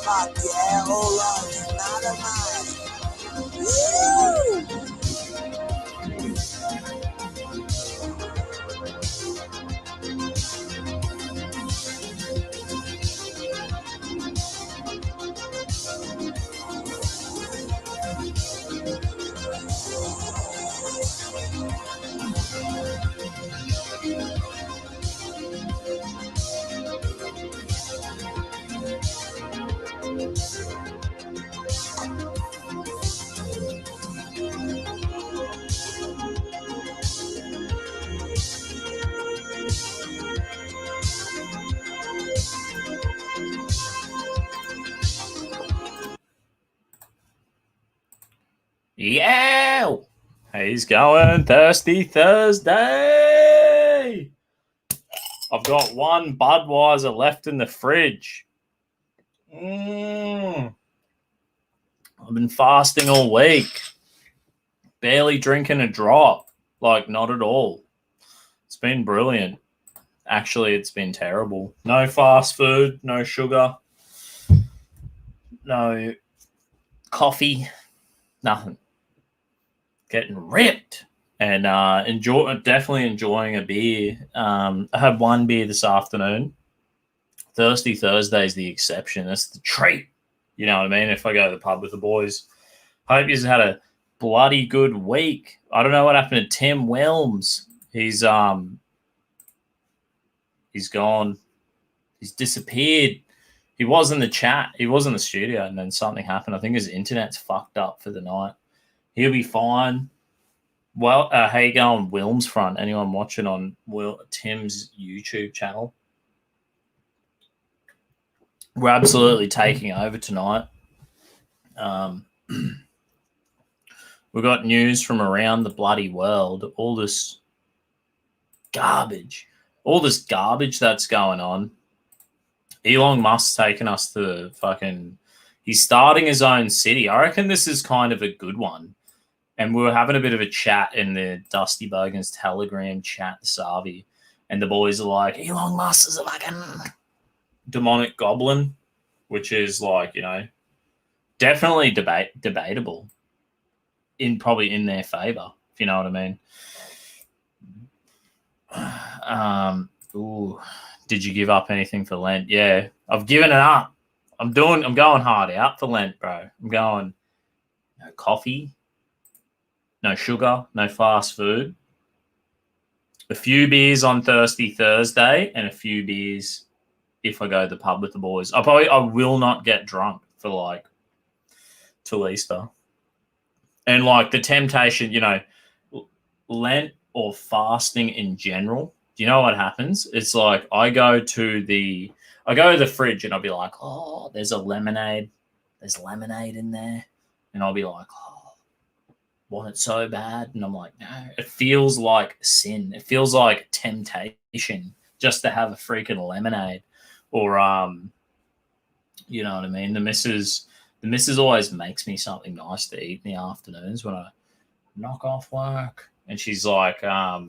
Fuck yeah, hold on, it's not a mind. Woo! Yeah, he's going Thirsty Thursday. I've got one Budweiser left in the fridge. I've been fasting all week. Barely drinking a drop. Like, not at all. It's been brilliant. Actually, it's been terrible. No fast food, no sugar, no coffee, nothing. Getting ripped. And definitely enjoying a beer. I had one beer this afternoon. Thirsty Thursday is the exception. That's the treat. You know what I mean? If I go to the pub with the boys. Hope you've had a bloody good week. I don't know what happened to Tim Wilms. He's gone. He's disappeared. He was in the chat. He was in the studio, and then something happened. I think his internet's fucked up for the night. He'll be fine. Well, how you going, WilmsFront? Anyone watching on Tim's YouTube channel? We're absolutely taking over tonight. We've got news from around the bloody world. All this garbage that's going on. Elon Musk's taken us to fucking... He's starting his own city. I reckon this is kind of a good one. And we were having a bit of a chat in the Dusty Bogan's Telegram chat, the Savi, and the boys are like, Elon Musk is a fucking demonic goblin, which is like, you know, definitely debatable. Probably in their favor, if you know what I mean. Did you give up anything for Lent? Yeah, I've given it up. I'm going hard out for Lent, bro. I'm going no coffee, no sugar, no fast food. A few beers on Thirsty Thursday and a few beers if I go to the pub with the boys. I will not get drunk for like till Easter. And like the temptation, you know, Lent or fasting in general, do you know what happens? It's like I go to the fridge and I'll be like, oh, there's a lemonade. There's lemonade in there. And I'll be like, oh, want it so bad. And I'm like, no, it feels like sin. It feels like temptation just to have a freaking lemonade. Or, you know what I mean? The missus always makes me something nice to eat in the afternoons when I knock off work. And she's like, I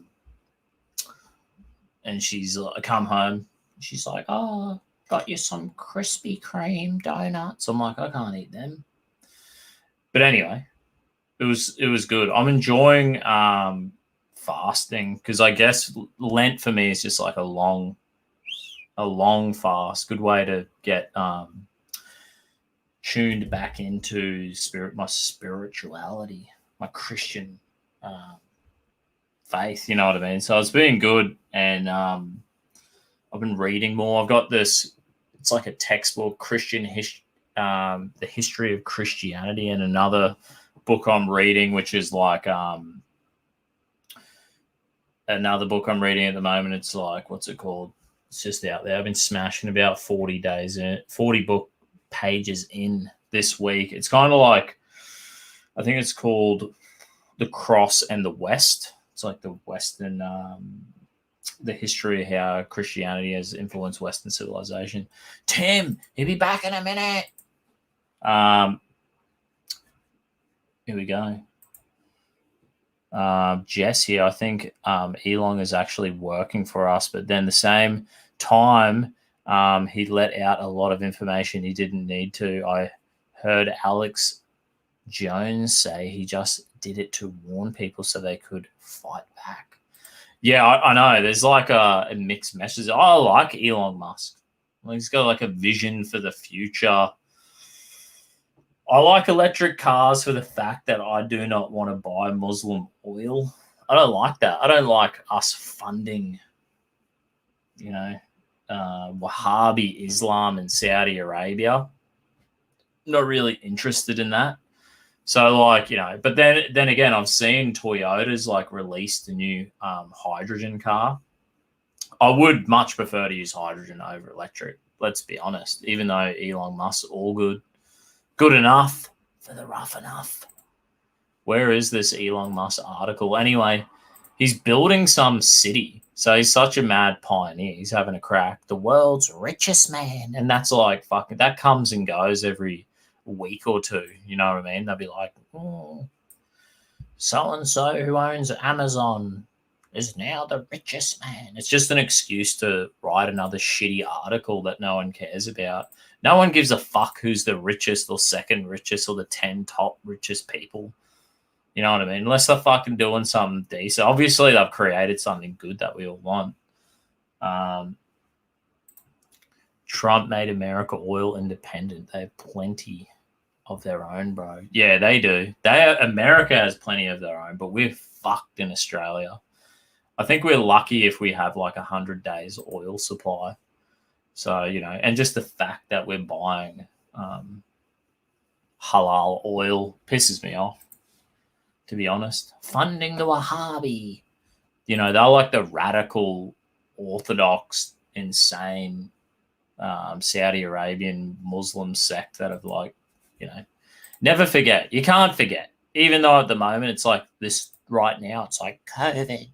come home. She's like, oh, got you some Krispy Kreme donuts. I'm like, I can't eat them. But anyway, it was good. I'm enjoying fasting because I guess Lent for me is just like a long fast. Good way to get tuned back into my spirituality, my Christian faith, you know what I mean? So it's been good, and I've been reading more. I've got this, it's like a textbook, the history of Christianity, and another book I'm reading, which is like another book I'm reading at the moment. It's like, what's it called? It's just out there. I've been smashing about 40 days in it, 40 book pages in this week. It's kind of like, I think it's called The Cross and the West. It's like the Western, the history of how Christianity has influenced Western civilization. Tim, he'll be back in a minute. Here we go. Jess here, I think Elon is actually working for us, but then the same time, He let out a lot of information he didn't need to. I heard Alex Jones say he just did it to warn people so they could fight back. Yeah, I know. There's like a mixed message. I like Elon Musk. He's got like a vision for the future. I like electric cars for the fact that I do not want to buy Muslim oil. I don't like that. I don't like us funding, Wahhabi Islam in Saudi Arabia. Not really interested in that. So, but then again, I've seen Toyota's released a new hydrogen car. I would much prefer to use hydrogen over electric. Let's be honest. Even though Elon Musk's all good enough for the rough enough. Where is this Elon Musk article? Anyway, he's building some city. So he's such a mad pioneer. He's having a crack. The world's richest man. And that's fucking, that comes and goes every week or two. You know what I mean? They'll be like, so-and-so who owns Amazon is now the richest man. It's just an excuse to write another shitty article that no one cares about. No one gives a fuck who's the richest or second richest or the 10 top richest people. You know what I mean? Unless they're fucking doing something decent. Obviously, they've created something good that we all want. Trump made America oil independent. They have plenty of their own, bro. Yeah, they do. America has plenty of their own, but we're fucked in Australia. I think we're lucky if we have 100 days oil supply. So, and just the fact that we're buying halal oil pisses me off, to be honest. Funding the Wahhabi. They're like the radical, orthodox, insane Saudi Arabian Muslim sect that have never forget. You can't forget. Even though at the moment it's like this right now, it's like COVID.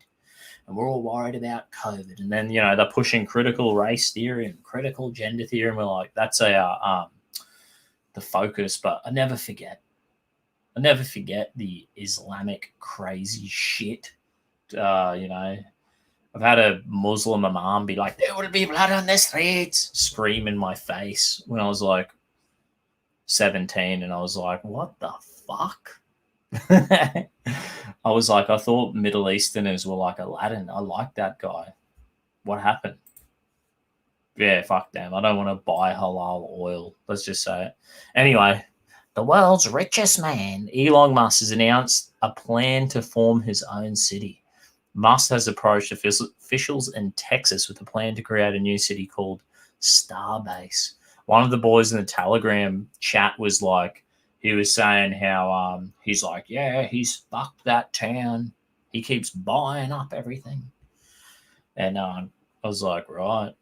And we're all worried about COVID. And then, they're pushing critical race theory and critical gender theory. And we're like, that's our the focus. But I never forget. The Islamic crazy shit. I've had a Muslim imam be like, there will be blood on the streets, scream in my face when I was 17. And I was like, what the fuck? I was like, I thought Middle Easterners were like Aladdin. I like that guy. What happened? Yeah, fuck them. I don't want to buy halal oil. Let's just say it. Anyway, the world's richest man, Elon Musk, has announced a plan to form his own city. Musk has approached officials in Texas with a plan to create a new city called Starbase. One of the boys in the Telegram chat was like, he was saying how he's like, yeah, he's fucked that town. He keeps buying up everything. And I was like, right.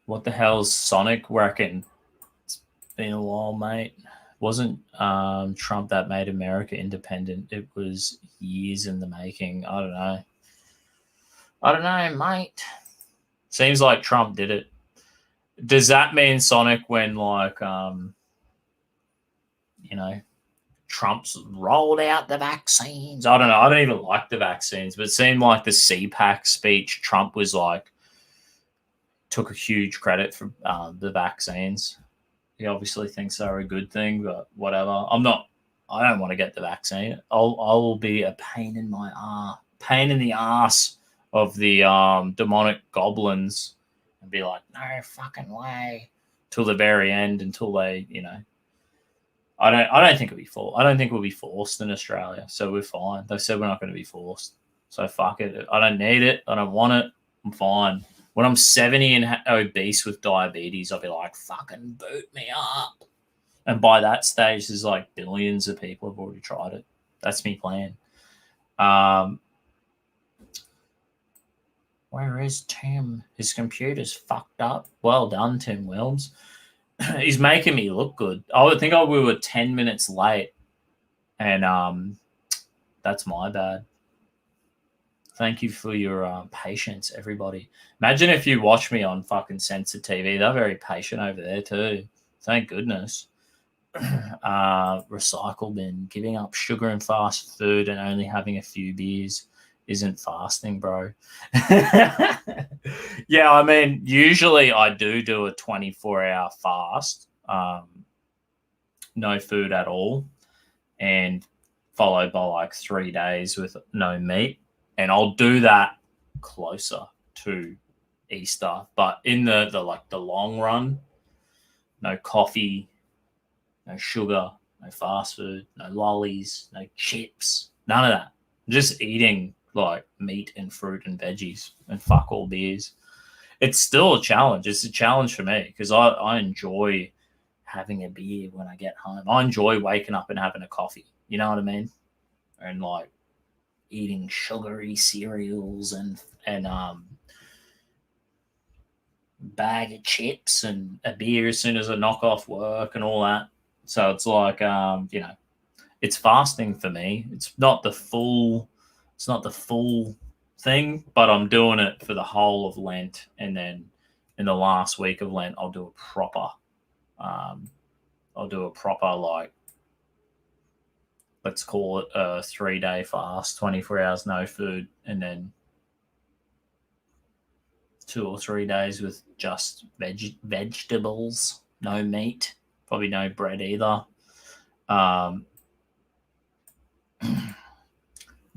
What the hell's Sonic working? It's been a while, mate. Wasn't Trump that made America independent? It was years in the making. I don't know, mate. Seems like Trump did it. Does that mean Sonic when Trump's rolled out the vaccines? I don't know. I don't even like the vaccines, but it seemed like the CPAC speech, Trump was took a huge credit for the vaccines. He obviously thinks they're a good thing, but whatever. I don't want to get the vaccine. I will be a pain in the ass of the demonic goblins and be like, no fucking way, till the very end, until they, I don't think it'll be forced. I don't think we'll be forced in Australia, so we're fine. They said we're not going to be forced, so fuck it. I don't need it. I don't want it. I'm fine. When I'm 70 and obese with diabetes, I'll be like, fucking boot me up. And by that stage, there's billions of people have already tried it. That's me plan. Where is Tim? His computer's fucked up. Well done, Tim Wilms. He's making me look good. I think we were 10 minutes late, and that's my bad. Thank you for your patience, everybody. Imagine if you watch me on fucking Censored TV. They're very patient over there too. Thank goodness. recycle bin. Giving up sugar and fast food and only having a few beers isn't fasting, bro. Yeah, I mean, usually I do a 24-hour fast, no food at all, and followed by like 3 days with no meat. And I'll do that closer to Easter. But in the long run, no coffee, no sugar, no fast food, no lollies, no chips, none of that. Just eating like meat and fruit and veggies and fuck all beers. It's still a challenge. It's a challenge for me because I enjoy having a beer when I get home. I enjoy waking up and having a coffee. You know what I mean? And like eating sugary cereals and bag of chips and a beer as soon as I knock off work and all that. So it's like it's fasting for me. It's not the full thing, but I'm doing it for the whole of Lent, and then in the last week of Lent I'll do a proper like, let's call it a 3-day fast, 24 hours no food, and then 2 or 3 days with just vegetables, no meat, probably no bread either.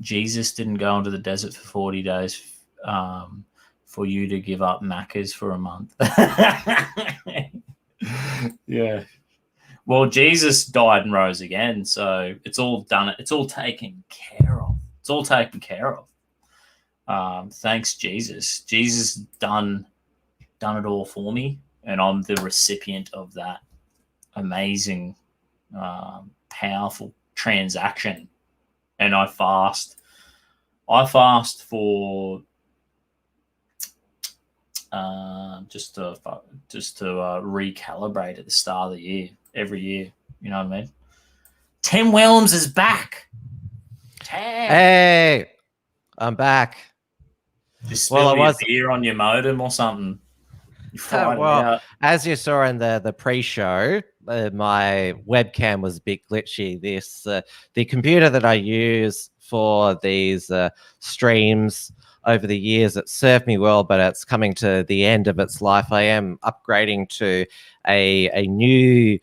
Jesus didn't go into the desert for 40 days for you to give up Macca's for a month. Yeah. Well, Jesus died and rose again, so it's all done. It's all taken care of. It's all taken care of. Thanks, Jesus. Jesus done it all for me, and I'm the recipient of that amazing, powerful transaction. And I fast for just to recalibrate at the start of the year, every year. You know what I mean? Tim Wilms is back. Hey, I'm back. Just spill your beer on your modem or something. Well, as you saw in the pre-show, my webcam was a bit glitchy. The computer that I use for these streams over the years, it served me well, but it's coming to the end of its life. I am upgrading to a new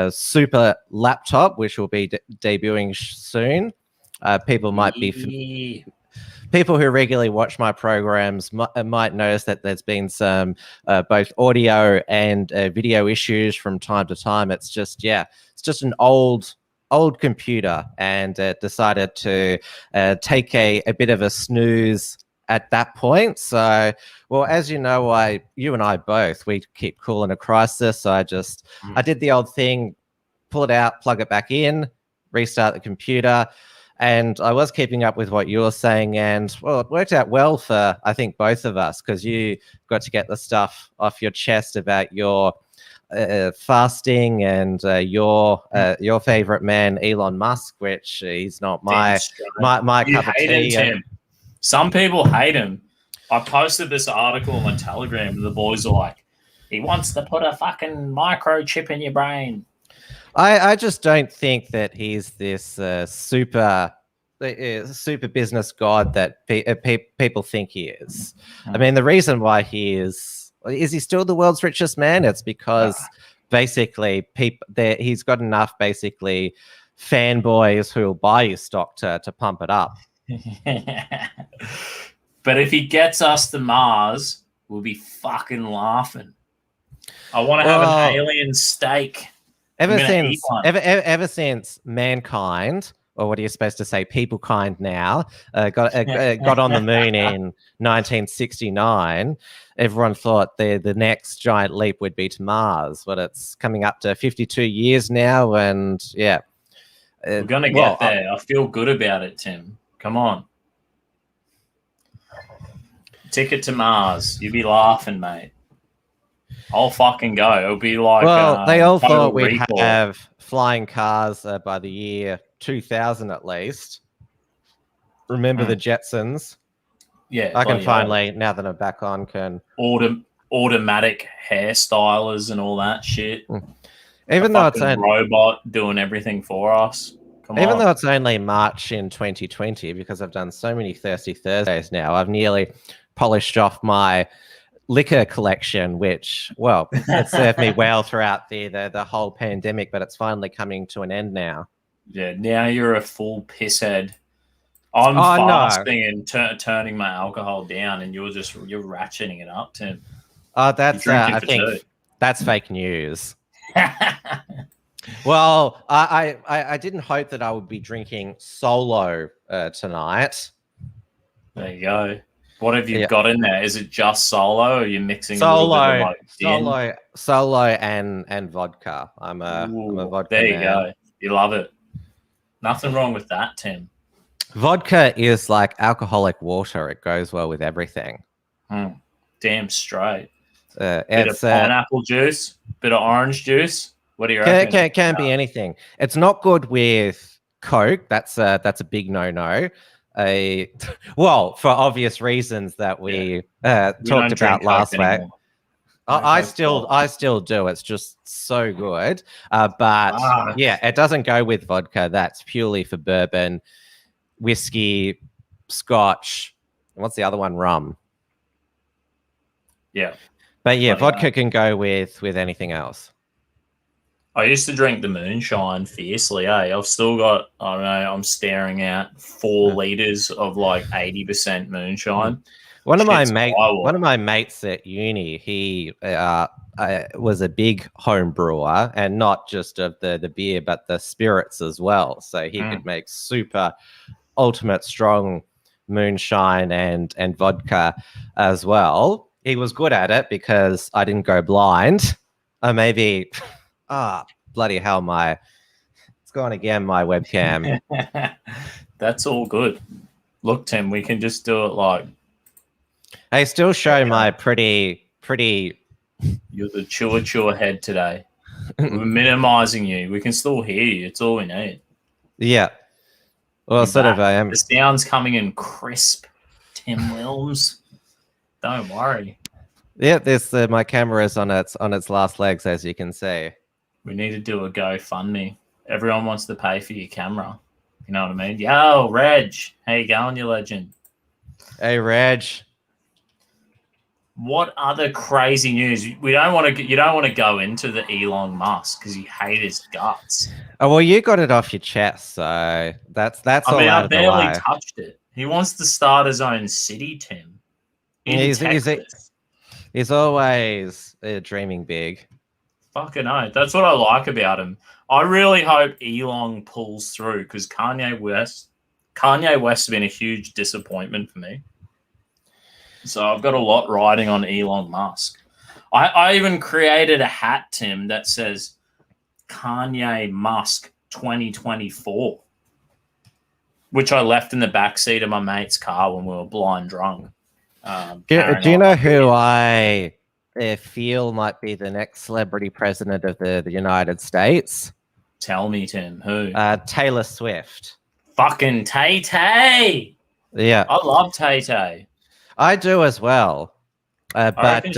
super laptop, which will be debuting soon. People might be people who regularly watch my programs might notice that there's been some both audio and video issues from time to time. It's just an old computer, and decided to take a bit of a snooze at that point. So, well, as you know, you and I both, we keep cool in a crisis. So I did the old thing, pull it out, plug it back in, restart the computer. And I was keeping up with what you were saying, and well, it worked out well for, I think, both of us, because you got to get the stuff off your chest about your fasting and your favorite man, Elon Musk, which he's not my cup of tea. Him. Some people hate him. I posted this article on my Telegram, and the boys are like, he wants to put a fucking microchip in your brain. I just don't think that he's this super business god that people think he is. I mean, the reason why is he still the world's richest man? It's because basically he's got enough basically fanboys who will buy his stock to pump it up. But if he gets us to Mars, we'll be fucking laughing. I want to have an alien steak. Ever since mankind, or what are you supposed to say, peoplekind now, got on the moon in 1969, everyone thought the next giant leap would be to Mars. But it's coming up to 52 years now, and yeah. We're going to get there. I feel good about it, Tim. Come on. Ticket to Mars. You'll be laughing, mate. I'll fucking go. It'll be like... Well, they all thought we'd have flying cars by the year 2000 at least. Remember the Jetsons? Yeah. I can finally, now that I'm back on, can... Automatic hairstylers and all that shit. Even though it's a robot doing everything for us. Even though it's only March in 2020, because I've done so many Thirsty Thursdays now, I've nearly polished off my liquor collection, which, well, it served me well throughout the whole pandemic, but it's finally coming to an end now. Yeah, now you're a full pisshead. I'm fasting and turning my alcohol down, and you're ratcheting it up, Tim. Oh, that's I think that's fake news. Well, I didn't hope that I would be drinking solo tonight. There you go. What have you got in there? Is it just solo, or are you mixing solo, a little bit of like solo and vodka? I'm a vodka There you man. go. You love it. Nothing wrong with that, Tim. Vodka is like alcoholic water. It goes well with everything. Damn straight. Bit It's of pineapple juice, bit of orange juice. What do you reckon? Can be anything. It's not good with Coke. That's a big no-no. Well, for obvious reasons that we talked about last week. I still do. It's just so good. But yeah, it doesn't go with vodka. That's purely for bourbon, whiskey, scotch. What's the other one? Rum. Yeah. But yeah, vodka can go with anything else. I used to drink the moonshine fiercely, I've still got, I don't know, I'm staring at 4 liters of like 80% moonshine. One of my mates at uni, he was a big home brewer, and not just of the beer, but the spirits as well. So he could make super ultimate strong moonshine and vodka as well. He was good at it because I didn't go blind. Maybe, bloody hell, it's gone again, my webcam. That's all good. Look, Tim, we can just do it like. I still show my pretty. You're the chewer head today. We're minimizing you. We can still hear you. It's all we need. Yeah. Well, sort of I am. The sound's coming in crisp, Tim Wilms. Don't worry. Yeah, this my camera is on its last legs, as you can see. We need to do a GoFundMe. Everyone wants to pay for your camera. You know what I mean? Yo, Reg, how you going, you legend? Hey, Reg. What other crazy news? You don't want to go into the Elon Musk because you hate his guts. Oh well, you got it off your chest, so that's all out of the way. I barely touched it. He wants to start his own city, Tim. He's always dreaming big. Fucking hell. That's what I like about him. I really hope Elon pulls through because Kanye West has been a huge disappointment for me. So I've got a lot riding on Elon Musk. I even created a hat, Tim, that says Kanye Musk 2024, which I left in the backseat of my mate's car when we were blind drunk. Do you know who I feel might be the next celebrity president of the United States? Tell me, Tim. Who? Taylor Swift. Fucking Tay-Tay. Yeah. I love Tay-Tay. I do as well. But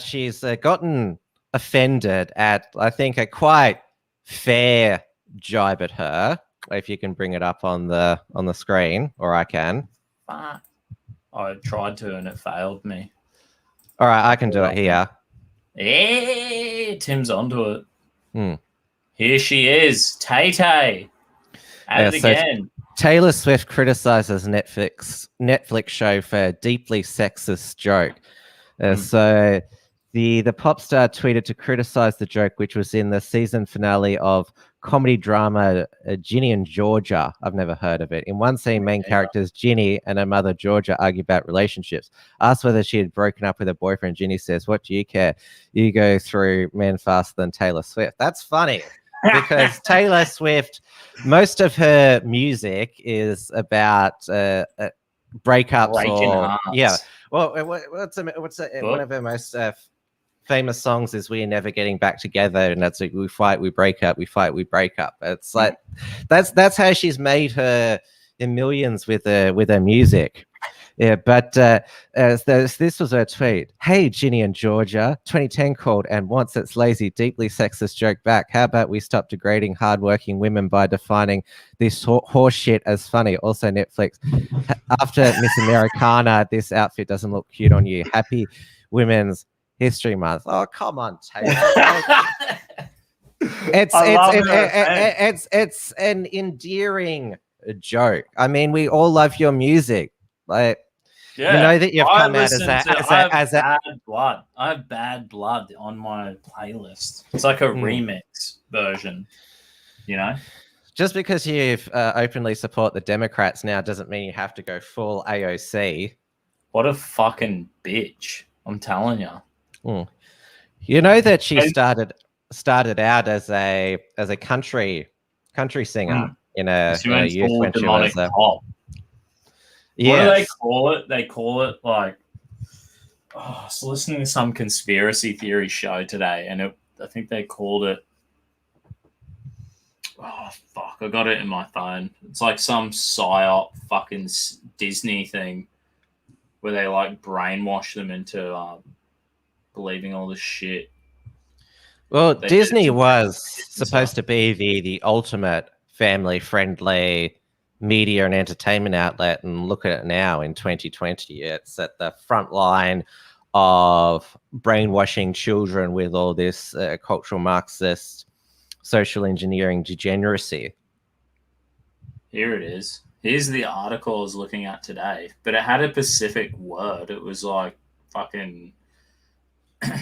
she's gotten offended at, I think, a quite fair jibe at her. If you can bring it up on the screen, or I can. I tried to and it failed me. All right, I can do it here. Yeah, Tim's onto it. Here she is, Tay-Tay. At it again. Taylor Swift criticizes Netflix show for deeply sexist joke. So the pop star tweeted to criticize the joke, which was in the season finale of comedy drama Ginny and Georgia. I've never heard of it. In one scene, main characters Ginny and her mother Georgia argue about relationships. Asked whether she had broken up with her boyfriend, Ginny says, "What do you care? You go through men faster than Taylor Swift." That's funny because Taylor Swift, most of her music is about breakups or yeah. Well, what's one of her most famous songs is "We're Never Getting Back Together," and that's like, we fight, we break up, we fight, we break up. It's like that's how she's made her in millions with her music. Yeah, but this was her tweet. Hey, Ginny and Georgia, 2010 called and wants its lazy, deeply sexist joke back. How about we stop degrading hardworking women by defining this horse shit as funny? Also, Netflix. After Miss Americana, this outfit doesn't look cute on you. Happy Women's History Month. Oh, come on, Taylor. It's an endearing joke. I mean, we all love your music. Like, you know that you've come out as bad blood. I have bad blood on my playlist. It's like a remix version, you know. Just because you've openly support the Democrats now doesn't mean you have to go full AOC. What a fucking bitch! I'm telling you. You know that she started out as a country singer in a youth when she was pop. Yes. What do they call it? They call it like, I was listening to some conspiracy theory show today, and I think they called it, oh, fuck, I got it in my phone. It's like some psyop fucking Disney thing where they like brainwash them into believing all this shit. Well, Disney was supposed to be the ultimate family-friendly media and entertainment outlet, and look at it now in 2020. It's at the front line of brainwashing children with all this cultural Marxist social engineering degeneracy. Here it is. Here's the article I was looking at today, but it had a specific word. It was like fucking we're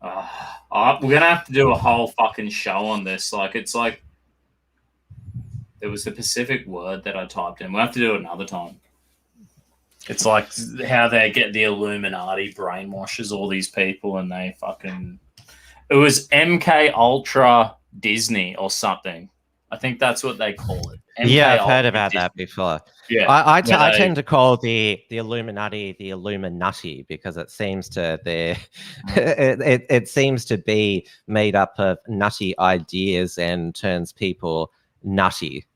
gonna have to do a whole fucking show on this. Like, it's like it was the Pacific word that I typed in. We'll have to do it another time. It's like how they get the Illuminati brainwashes all these people, and they fucking. It was MK Ultra Disney or something. I think that's what they call it. MK I've heard about that before. Yeah, I tend to call the Illuminati the Illuminati because it seems to it seems to be made up of nutty ideas and turns people nutty.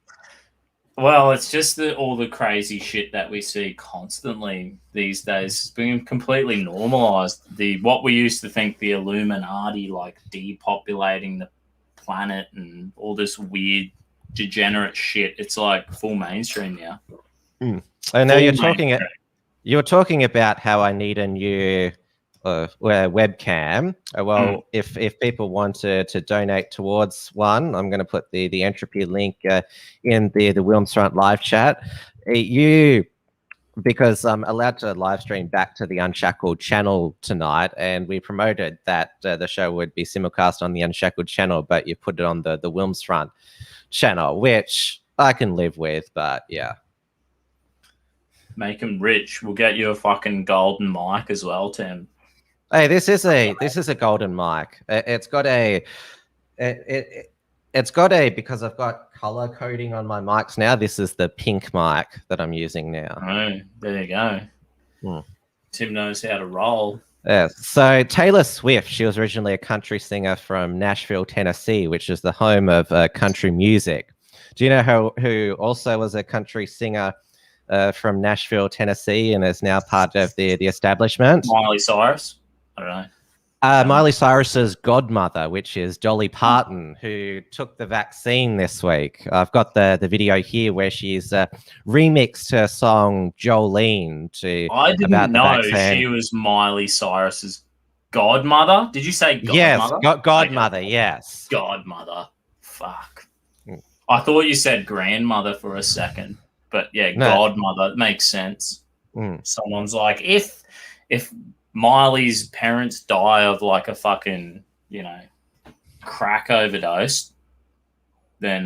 Well, it's just all the crazy shit that we see constantly these days. It's been completely normalized. What we used to think the Illuminati, like depopulating the planet and all this weird degenerate shit, it's like full mainstream now. I know you were talking about how I need a new webcam. Well, if people want to donate towards one, I'm going to put the entropy link in the WilmsFront live chat. Because I'm allowed to live stream back to the Unshackled channel tonight, and we promoted that the show would be simulcast on the Unshackled channel, but you put it on the WilmsFront channel, which I can live with, but yeah. Make them rich. We'll get you a fucking golden mic as well, Tim. Hey, this is a golden mic. It's got a because I've got color coding on my mics now. This is the pink mic that I'm using now. Oh, there you go. Tim knows how to roll. Yeah. So Taylor Swift, she was originally a country singer from Nashville, Tennessee, which is the home of country music. Do you know who also was a country singer from Nashville, Tennessee, and is now part of the establishment? Miley Cyrus. I don't know. Miley Cyrus's godmother, which is Dolly Parton, who took the vaccine this week. I've got the video here where she's remixed her song Jolene to. I didn't know she was Miley Cyrus's godmother. Did you say godmother? Yes, godmother. Okay. Yes, godmother. Fuck. I thought you said grandmother for a second, but yeah, no. Godmother makes sense. Someone's like, if Miley's parents die of like a fucking, crack overdose, then,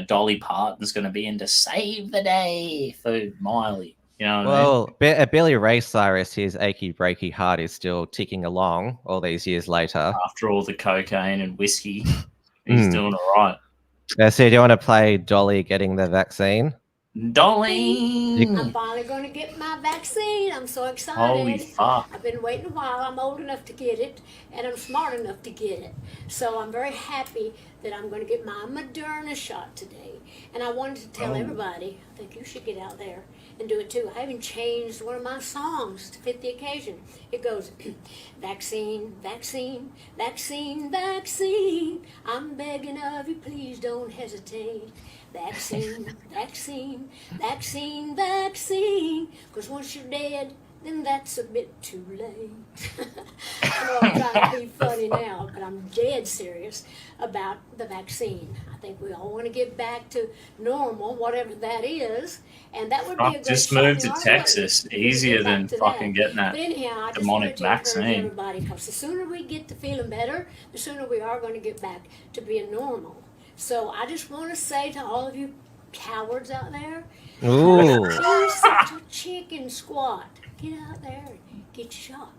Dolly Parton's going to be in to save the day for Miley. You know what I mean? Billy Ray Cyrus, his achy breaky heart is still ticking along all these years later. After all the cocaine and whiskey, he's doing all right. So do you want to play Dolly getting the vaccine? Darlene. I'm finally going to get my vaccine. I'm so excited. Holy fuck. I've been waiting a while. I'm old enough to get it, and I'm smart enough to get it. So I'm very happy that I'm going to get my Moderna shot today. And I wanted to tell everybody, I think you should get out there and do it too. I even changed one of my songs to fit the occasion. It goes, vaccine, vaccine, vaccine, vaccine. I'm begging of you, please don't hesitate. Vaccine, vaccine, vaccine, vaccine. Because once you're dead, then that's a bit too late. I know I'm trying to be funny now, but I'm dead serious about the vaccine. I think we all want to get back to normal, whatever that is, and that would be a great just shot move in to our Texas. way. Easier than fucking getting that But anyhow, I just demonic wanted to encourage vaccine. everybody, because the sooner we get to feeling better, the sooner we are going to get back to being normal. So I just want to say to all of you cowards out there, Ooh. be such a chicken squat. Get out there and get shot.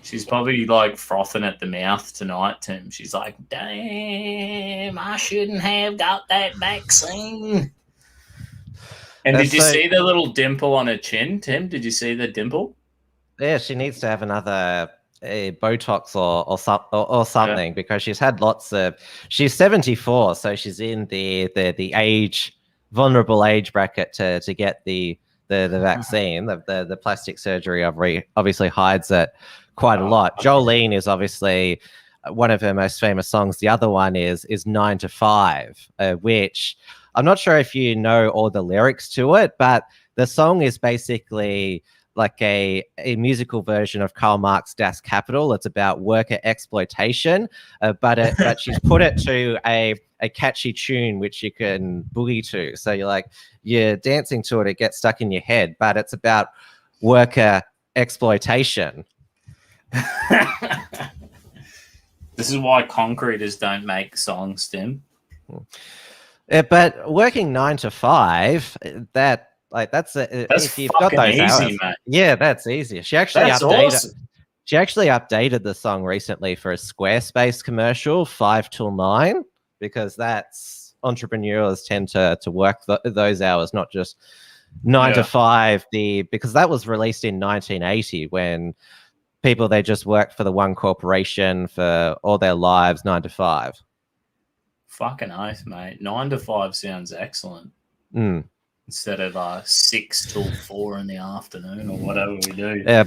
She's probably like frothing at the mouth tonight, Tim. She's like, damn, I shouldn't have got that vaccine. And did you see the little dimple on her chin, Tim? Did you see the dimple? Yeah, she needs to have another Botox or something, because she's had lots of. She's 74, so she's in the vulnerable age bracket to get the vaccine. The plastic surgery obviously hides it quite a lot. Jolene is obviously one of her most famous songs. The other one is 9 to 5, which I'm not sure if you know all the lyrics to it, but the song is basically like a musical version of Karl Marx Das Kapital. It's about worker exploitation, but she's put it to a catchy tune which you can boogie to. So you're dancing to it, it gets stuck in your head, but it's about worker exploitation. This is why concreters don't make songs, Tim. But working 9 to 5, that's if you've got those easy, hours, mate. Yeah, that's easy. She actually updated the song recently for a Squarespace commercial, 5 till 9, because that's entrepreneurs tend to work those hours, not just 9 to 5. Because that was released in 1980 when people, they just worked for the one corporation for all their lives, 9 to 5. Fucking oath, mate. 9 to 5 sounds excellent. Instead of 6 till 4 in the afternoon or whatever we do. Yeah,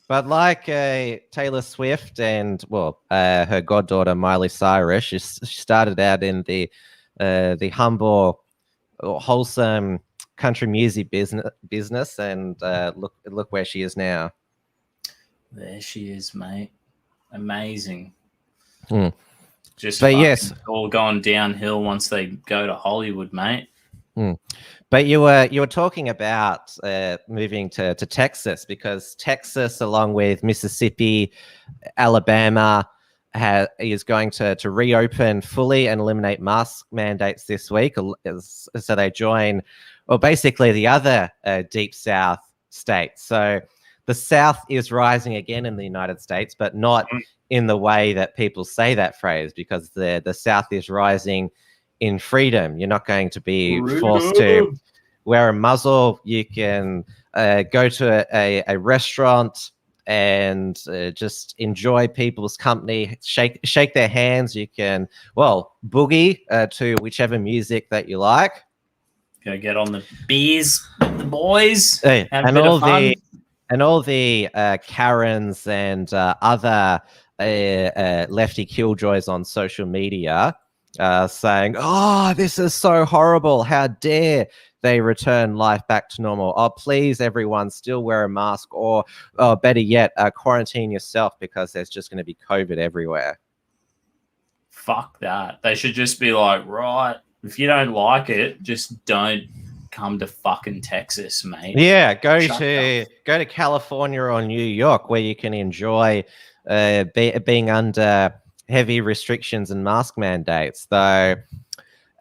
but like Taylor Swift and her goddaughter Miley Cyrus, she started out in the humble, wholesome country music business, and look where she is now. There she is, mate. Amazing. Just all gone downhill once they go to Hollywood, mate. But you were talking about moving to Texas, because Texas, along with Mississippi, Alabama, is going to reopen fully and eliminate mask mandates this week. So they join, basically the other Deep South states. So the South is rising again in the United States, but not in the way that people say that phrase, because the South is rising in freedom. You're not going to be forced to wear a muzzle. You can go to a restaurant and just enjoy people's company, shake their hands. You can, boogie to whichever music that you like. Go get on the beers with the boys. Hey, and all the Karens and other lefty killjoys on social media saying, "Oh, this is so horrible. How dare they return life back to normal? Oh, please, everyone, still wear a mask, or better yet, quarantine yourself, because there's just going to be COVID everywhere." Fuck that. They should just be like, right, if you don't like it, just don't come to fucking Texas, mate. Yeah, go to California or New York, where you can enjoy being under heavy restrictions and mask mandates. Though,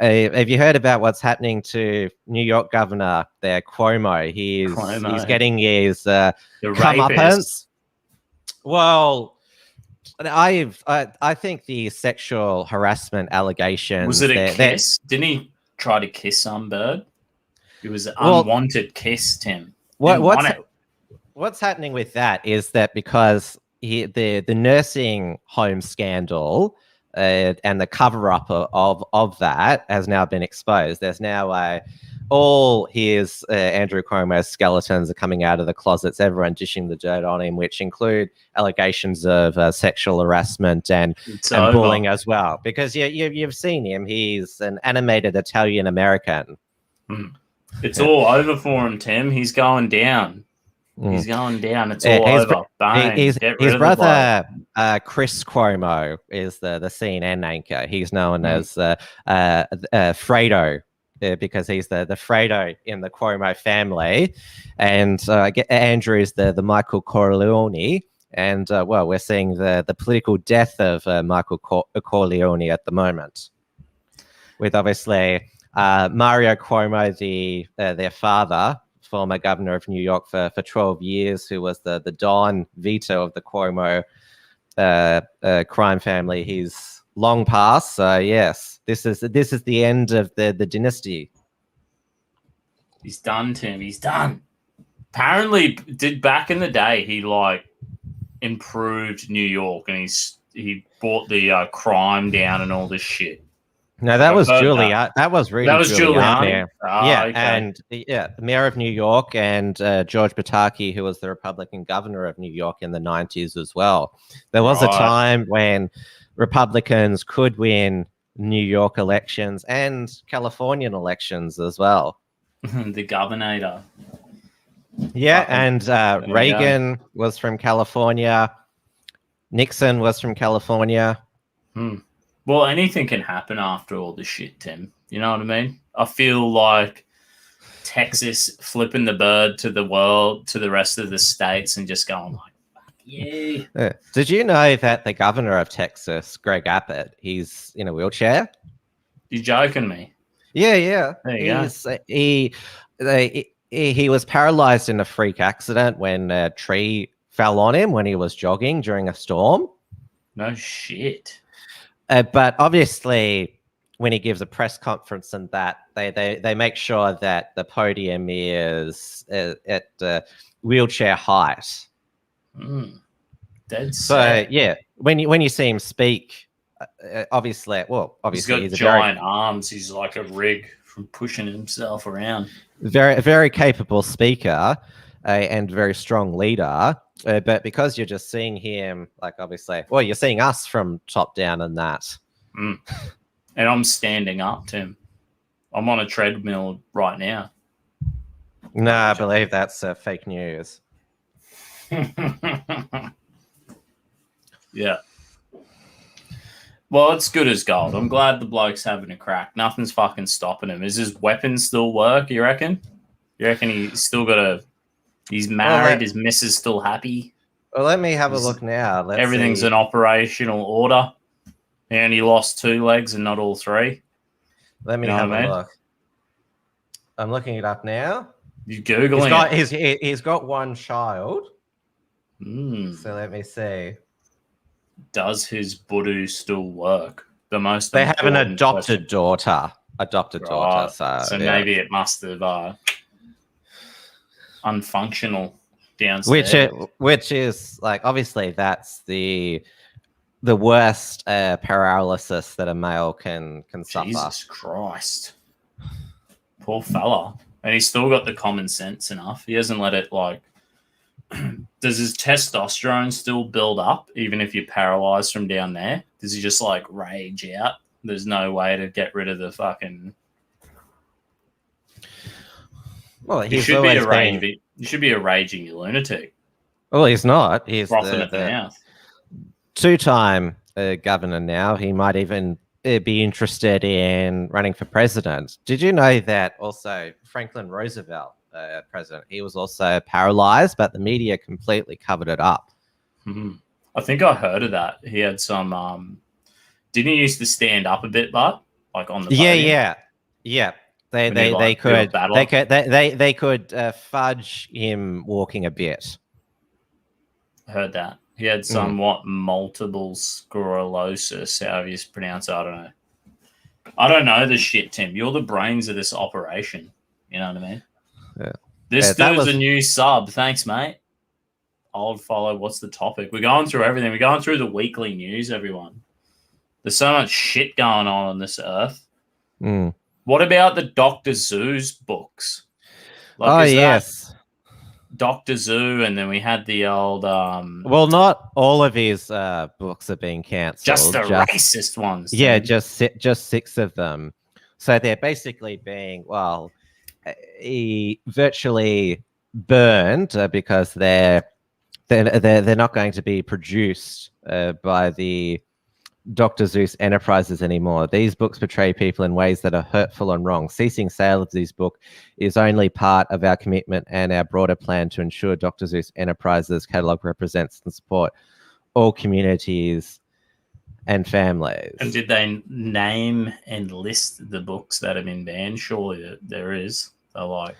have you heard about what's happening to New York governor there, Cuomo? He's getting his comeuppance. Well, I think the sexual harassment allegations. Was it a kiss? Didn't he try to kiss some bird. It was an unwanted kiss, Tim. What's happening with that is that because the nursing home scandal and the cover up of that has now been exposed. There's now all his Andrew Cuomo's skeletons are coming out of the closets. Everyone dishing the dirt on him, which include allegations of sexual harassment and bullying as well. Because you've seen him; he's an animated Italian American. It's all over for him, Tim. He's going down. He's going down. It's all over. His brother, Chris Cuomo, is the CNN anchor. He's known as Fredo because he's the Fredo in the Cuomo family. And Andrew's the Michael Corleone. And, we're seeing the political death of Michael Corleone at the moment. With obviously Mario Cuomo, their father, former governor of New York for 12 years, who was the Don Vito of the Cuomo crime family. He's long past. So yes, this is the end of the dynasty. He's done, Tim. He's done. Apparently, back in the day, he improved New York, and he brought the crime down and all this shit. No, that was Giuliani. That was Giuliani. Okay. And the mayor of New York and George Pataki, who was the Republican governor of New York in the 90s as well. There was a time when Republicans could win New York elections and Californian elections as well. The governor. Yeah, and Reagan was from California. Nixon was from California. Well, anything can happen after all this shit, Tim. You know what I mean? I feel like Texas flipping the bird to the world, to the rest of the states, and just going like, fuck yeah. Did you know that the governor of Texas, Greg Abbott, he's in a wheelchair? You joking me? Yeah. There you go. He was paralyzed in a freak accident when a tree fell on him when he was jogging during a storm. No shit. But obviously, when he gives a press conference and that, they make sure that the podium is at wheelchair height. So yeah, when you see him speak, obviously he's got giant arms. He's like a rig from pushing himself around. Very very capable speaker and very strong leader. But because you're just seeing him, obviously, you're seeing us from top down and that. And I'm standing up, Tim. I'm on a treadmill right now. No, I believe that's fake news. Yeah. Well, it's good as gold. I'm glad the bloke's having a crack. Nothing's fucking stopping him. Is his weapon still work, you reckon? You reckon he's still got he's married, his missus still happy? Well, let me have a look now. Everything's in operational order. He only lost 2 legs and not all 3. Let me have a look. I'm looking it up now. You're Googling it. He's got 1 child. So let me see. Does his Buddha still work? They have an adopted daughter. So maybe it must have unfunctional downstairs. Which is obviously that's the worst paralysis that a male can suffer. Jesus Christ. Poor fella. And he's still got the common sense enough. He hasn't let it does his testosterone still build up even if you're paralyzed from down there? Does he just rage out? There's no way to get rid of the fucking... Well, he should be a raging lunatic. Well, he's not. He's frothing at the mouth. 2-time governor now. He might even be interested in running for president. Did you know that also Franklin Roosevelt, president, he was also paralyzed, but the media completely covered it up? I think I heard of that. He had some... didn't he used to stand up a bit, but on the podium? Yeah. They could fudge him walking a bit. I heard that. He had somewhat multiple sclerosis, however you pronounce it, I don't know. I don't know this shit, Tim. You're the brains of this operation. You know what I mean? Yeah. This dude's a new sub. Thanks, mate. Old follow. What's the topic? We're going through everything. We're going through the weekly news, everyone. There's so much shit going on this earth. Mm. What about the Dr. Zoo's books? Yes. Dr. Zoo, and then we had the old... Well, not all of his books are being cancelled. Just the racist ones. Yeah, dude. just 6 of them. So they're basically being, virtually burned because they're not going to be produced by the Dr. Zeus Enterprises anymore. These books portray people in ways that are hurtful and wrong. Ceasing sale of this book is only part of our commitment and our broader plan to ensure Dr. Zeus Enterprises catalog represents and support all communities and families. And did they name and list the books that have been banned? Surely there is. They're like,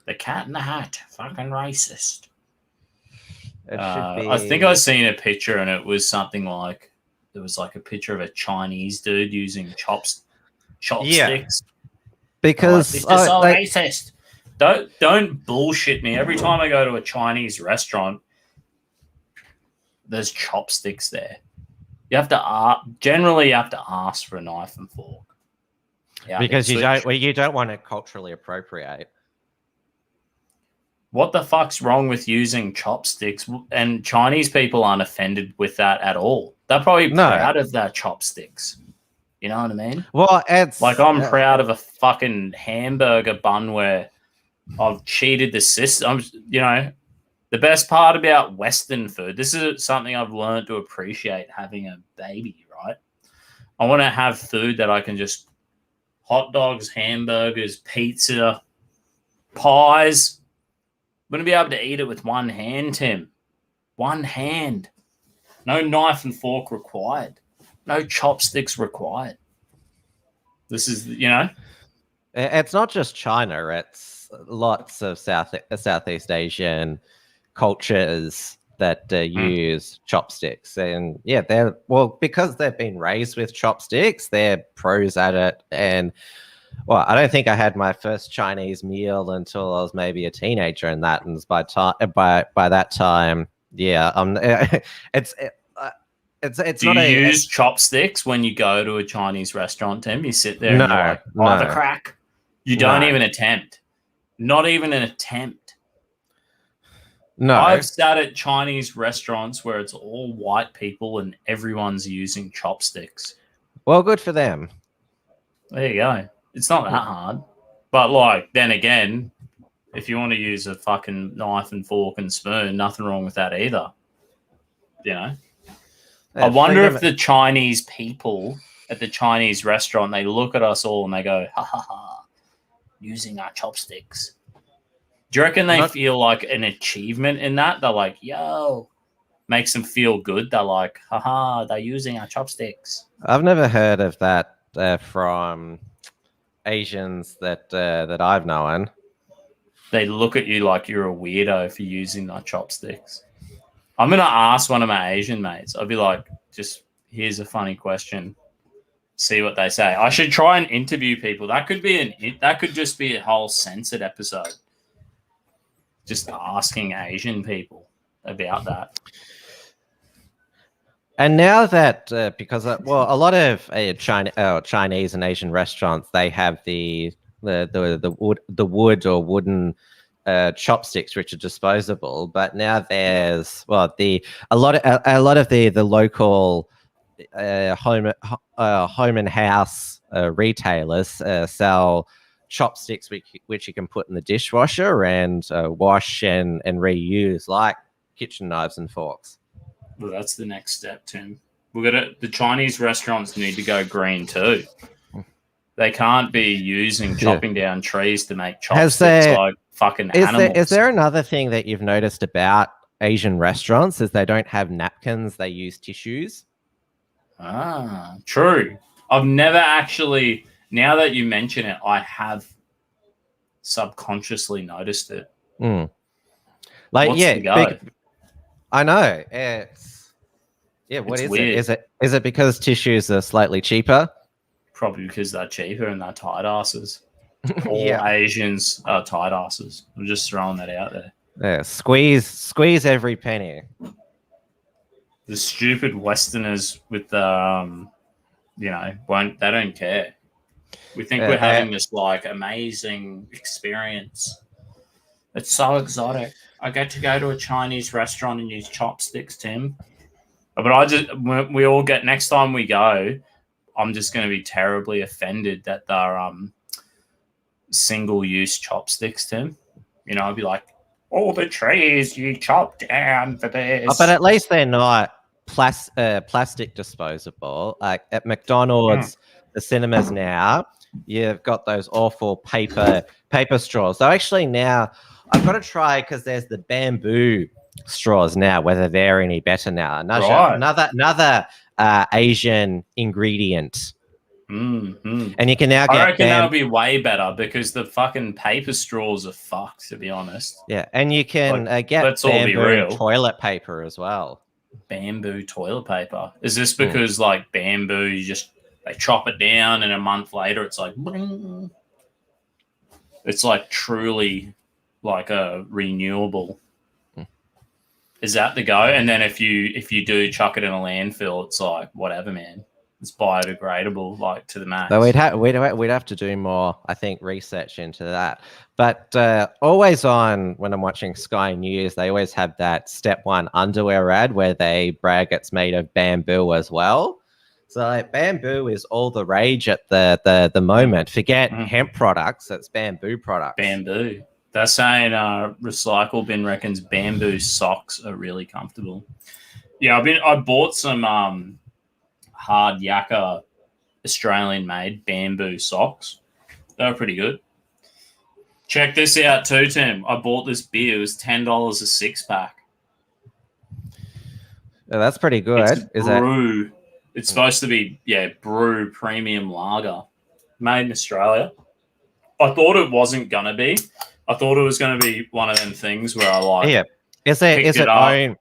The Cat in the Hat, fucking racist. I think I seen a picture and it was something like, there was like a picture of a Chinese dude using chopsticks. Yeah. Because this is so racist. Don't bullshit me. Every time I go to a Chinese restaurant, there's chopsticks there. You have to generally you have to ask for a knife and fork. Yeah, because you don't want to culturally appropriate. What the fuck's wrong with using chopsticks? And Chinese people aren't offended with that at all. They're probably proud of their chopsticks. You know what I mean? Well, it's like I'm proud of a fucking hamburger bun where I've cheated the system. The best part about Western food, this is something I've learned to appreciate having a baby, right? I want to have food that I can just hot dogs, hamburgers, pizza, pies. I'm going to be able to eat it with one hand, Tim. One hand. No knife and fork required. No chopsticks required. This is, It's not just China. It's lots of Southeast Asian cultures that use chopsticks. And yeah, because they've been raised with chopsticks, they're pros at it. And well, I don't think I had my first Chinese meal until I was maybe a teenager, and that, and by that time, yeah, it's Do not you use chopsticks when you go to a Chinese restaurant, Tim? You sit there and you're like, I have a crack. You don't even attempt. Not even an attempt. No. I've sat at Chinese restaurants where it's all white people and everyone's using chopsticks. Well, good for them. There you go. It's not that hard. But, then again, if you want to use a fucking knife and fork and spoon, nothing wrong with that either. I wonder if the Chinese people at the Chinese restaurant, they look at us all and they go, ha ha ha, using our chopsticks. Do you reckon they feel like an achievement in that? They're like, yo, makes them feel good. They're like, haha, they're using our chopsticks. I've never heard of that from Asians that I've known. They look at you like you're a weirdo for using our chopsticks. I'm going to ask one of my Asian mates. I'll be like, just here's a funny question. See what they say. I should try and interview people. That could just be a whole censored episode. Just asking Asian people about that. And now that because a lot of Chinese and Asian restaurants, they have the wood or wooden chopsticks which are disposable, but now there's a lot of the local home and house retailers sell chopsticks which you can put in the dishwasher and wash and reuse, like kitchen knives and forks. Well, that's the next step, Tim. The Chinese restaurants need to go green too. They can't be using chopping down trees to make chopsticks like fucking animals. Is there another thing that you've noticed about Asian restaurants is they don't have napkins, they use tissues? Ah, true. I've never actually, now that you mention it, I have subconsciously noticed it. Mm. I know. What is it? Is it because tissues are slightly cheaper? probably because they're cheaper and they're tight asses. All Yeah. Asians are tight asses. I'm just throwing that out there. Yeah, squeeze every penny. The stupid Westerners with the they don't care. We think we're having this like amazing experience. It's so exotic. I get to go to a Chinese restaurant and use chopsticks, Tim. But we all get, next time we go, I'm just going to be terribly offended that they're single-use chopsticks, Tim. I'll be like, all the trees you chopped down for this. Oh, but at least they're not plastic disposable. Like at McDonald's, the cinemas now, you've got those awful paper straws. So actually now I've got to try, because there's the bamboo straws now, whether they're any better now. Another Asian ingredient. Mm-hmm. And you can now get. I reckon that'll be way better, because the fucking paper straws are fucked, to be honest. Yeah, and you can get bamboo toilet paper as well. Bamboo toilet paper. Is this because like bamboo, they chop it down and a month later it's like, bling. It's like truly like a renewable. Is that the go? And then if you do chuck it in a landfill, it's like whatever, man. It's biodegradable, like to the max. So we'd have to do more, I think, research into that. But always on, when I'm watching Sky News, they always have that Step 1 underwear ad where they brag it's made of bamboo as well. So like, bamboo is all the rage at the moment. Forget hemp products; it's bamboo products. Bamboo. They're saying Recycle Bin reckons bamboo socks are really comfortable. Yeah, I bought some hard yakka Australian-made bamboo socks. They were pretty good. Check this out too, Tim. I bought this beer. It was $10 a six-pack. Oh, that's pretty good. It's supposed to be, brew premium lager. Made in Australia. I thought it wasn't going to be. I thought it was going to be one of them things where I like... Yeah. Is it owned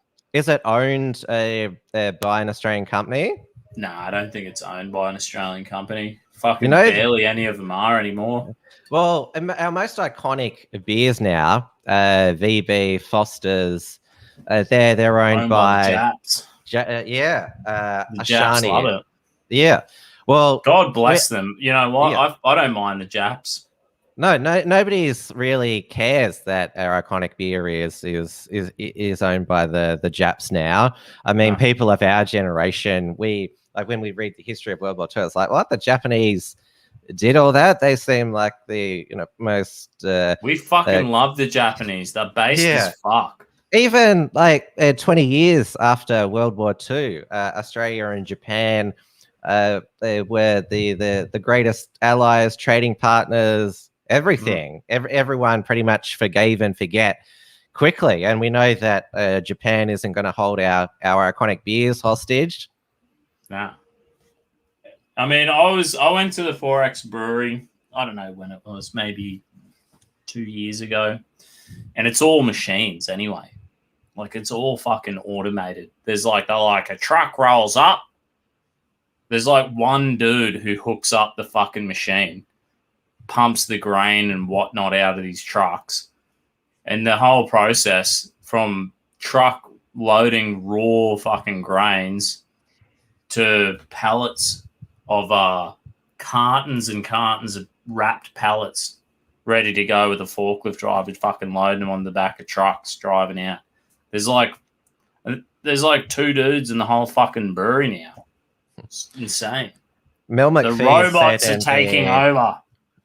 by an Australian company? No, I don't think it's owned by an Australian company. Fucking barely any of them are anymore. Well, our most iconic beers now, VB, Foster's, they're owned by Japs. The Japs love it. Yeah. Well, God bless them. You know what? Yeah. I don't mind the Japs. No, nobody's really cares that our iconic beer is owned by the Japs now. I mean, people of our generation, when we read the history of World War II, it's like, what? The Japanese did all that? They seem like the most. We fucking love the Japanese. They're based as fuck. Even 20 years after World War II, Australia and Japan they were the greatest allies, trading partners. Everything, everyone pretty much forgave and forget quickly, and we know that Japan isn't going to hold our iconic beers hostage. Nah, I mean, I went to the 4X brewery. I don't know when it was, maybe 2 years ago, and it's all machines anyway. Like it's all fucking automated. There's a truck rolls up. There's like one dude who hooks up the fucking machine, pumps the grain and whatnot out of these trucks, and the whole process from truck loading raw fucking grains to pallets of cartons and cartons of wrapped pallets ready to go with a forklift driver fucking loading them on the back of trucks driving out. There's like 2 dudes in the whole fucking brewery now. It's insane. Mel McPhee, the robots are taking over.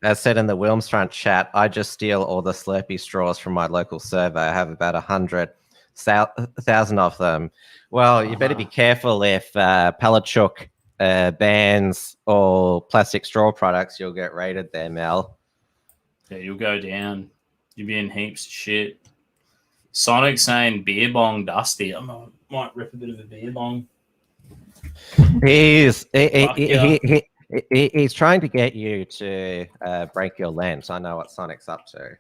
As said in the WilmsFront chat, I just steal all the Slurpee straws from my local server. I have about 100,000 of them. Well, you better be careful if Palachuk bans all plastic straw products. You'll get raided there, Mel. Yeah, you'll go down. You'll be in heaps of shit. Sonic saying beer bong dusty. I might rip a bit of a beer bong. He's trying to get you to break your lens. I know what Sonic's up to.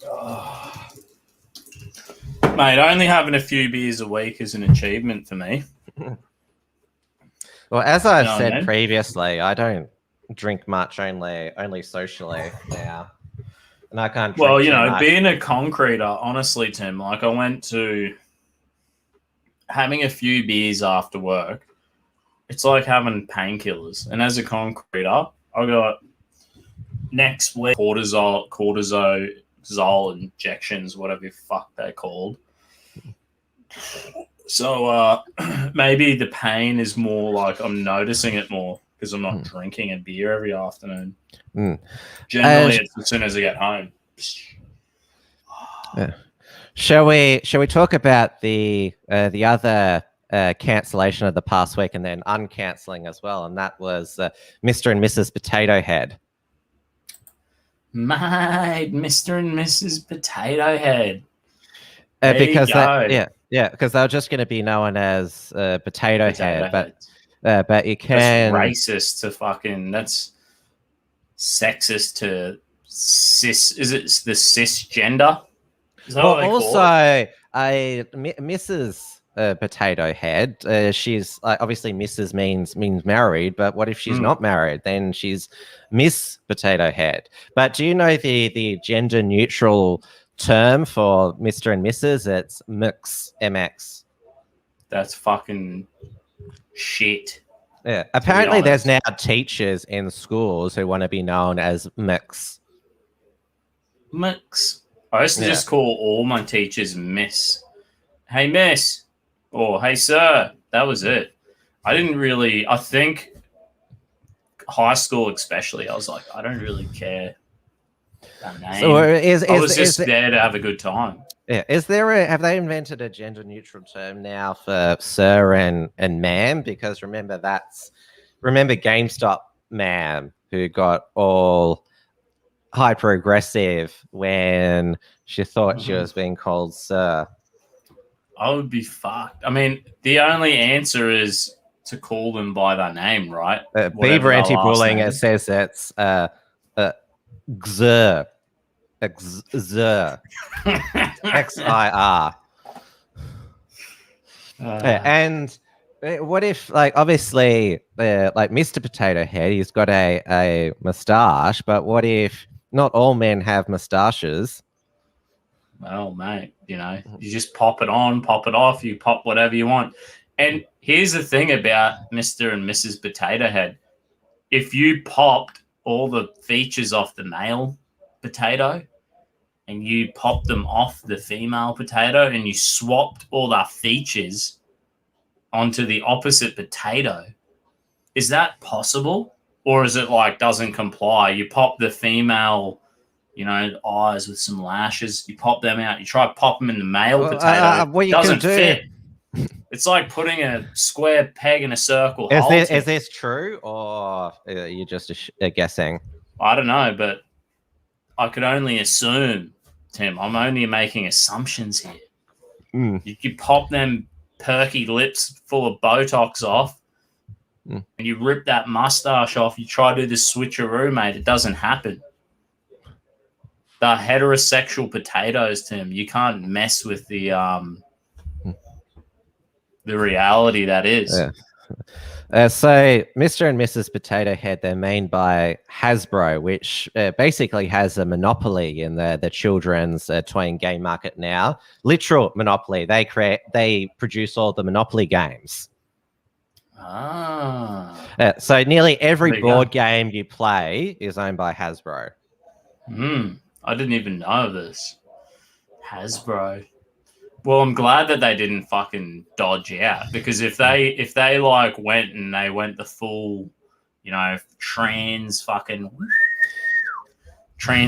Oh. Mate, only having a few beers a week is an achievement for me. Well, as I've what I said mean? previously, I don't drink much, only socially now. And I can't drink Well, too much. being a concreter, honestly, Tim, like I went to having a few beers after work. It's like having painkillers. And as a concreter, I got next week cortisol injections, whatever the fuck they're called. So maybe the pain is more like I'm noticing it more because I'm not drinking a beer every afternoon. Generally, it's as soon as I get home. Shall we talk about the other cancellation of the past week and then uncancelling as well? And that was Mr. and Mrs. Potato Head. Mate, Mr. and Mrs. Potato Head. Because because they're just going to be known as Potato Head, but you can. That's racist to fucking. That's sexist to cis. Is it the cisgender? Is that Well, what they also, Mrs. Potato Head. She's obviously Mrs. means married, but what if she's not married? Then she's Miss Potato Head. But do you know the gender neutral term for Mr. and Mrs.? It's mix, MX. That's fucking shit. Yeah. Apparently, there's now teachers in schools who want to be known as mix. Mix. I used to just call all my teachers Miss. Hey, Miss. Or hey, sir. That was it. I think high school especially, I was like, I don't really care that name. So I was just there to have a good time. Yeah. Have they invented a gender neutral term now for sir and ma'am? Because remember GameStop ma'am, who got all hyper aggressive when she thought she was being called sir. I would be fucked. I mean, the only answer is to call them by their name, right? Beaver anti-bullying, it says it's XIR. XIR. XIR. And what if, obviously, Mr. Potato Head, he's got a moustache, but what if not all men have moustaches? Well, mate, you just pop it on, pop it off, you pop whatever you want. And here's the thing about Mr. and Mrs. Potato Head. If you popped all the features off the male potato and you popped them off the female potato and you swapped all their features onto the opposite potato, is that possible? Or is it doesn't comply? You pop the female eyes with some lashes. You pop them out. You try to pop them in the male potato. What you doesn't can do, fit. It's like putting a square peg in a circle. Is this true, or are you just guessing? I don't know, but I could only assume, Tim. I'm only making assumptions here. You pop them perky lips full of Botox off, and you rip that mustache off. You try to do the switcheroo, mate. It doesn't happen. The heterosexual potatoes, Tim. You can't mess with the reality that is. So Mr. and Mrs. Potato Head, they're made by Hasbro, which basically has a monopoly in the children's toy and game market now. Literal monopoly. They produce all the Monopoly games. So nearly every board game you play is owned by Hasbro. I didn't even know this. Hasbro. Well, I'm glad that they didn't fucking dodge out, because if they went the full, trans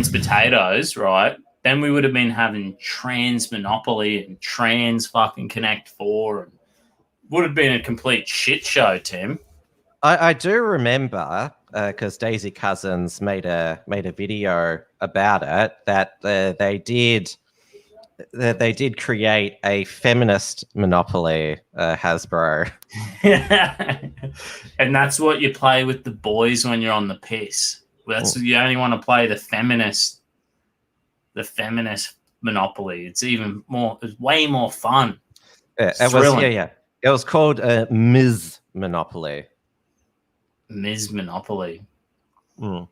potatoes, right? Then we would have been having trans Monopoly and trans fucking Connect 4, and would have been a complete shit show, Tim. I do remember, because Daisy Cousins made a video about it, that they did create a feminist monopoly, Hasbro. And that's what you play with the boys when you're on the piss. You only want to play the feminist Monopoly. It's way more fun. Yeah, It's thrilling. It was called Ms. Monopoly. Ms. Monopoly. Mm.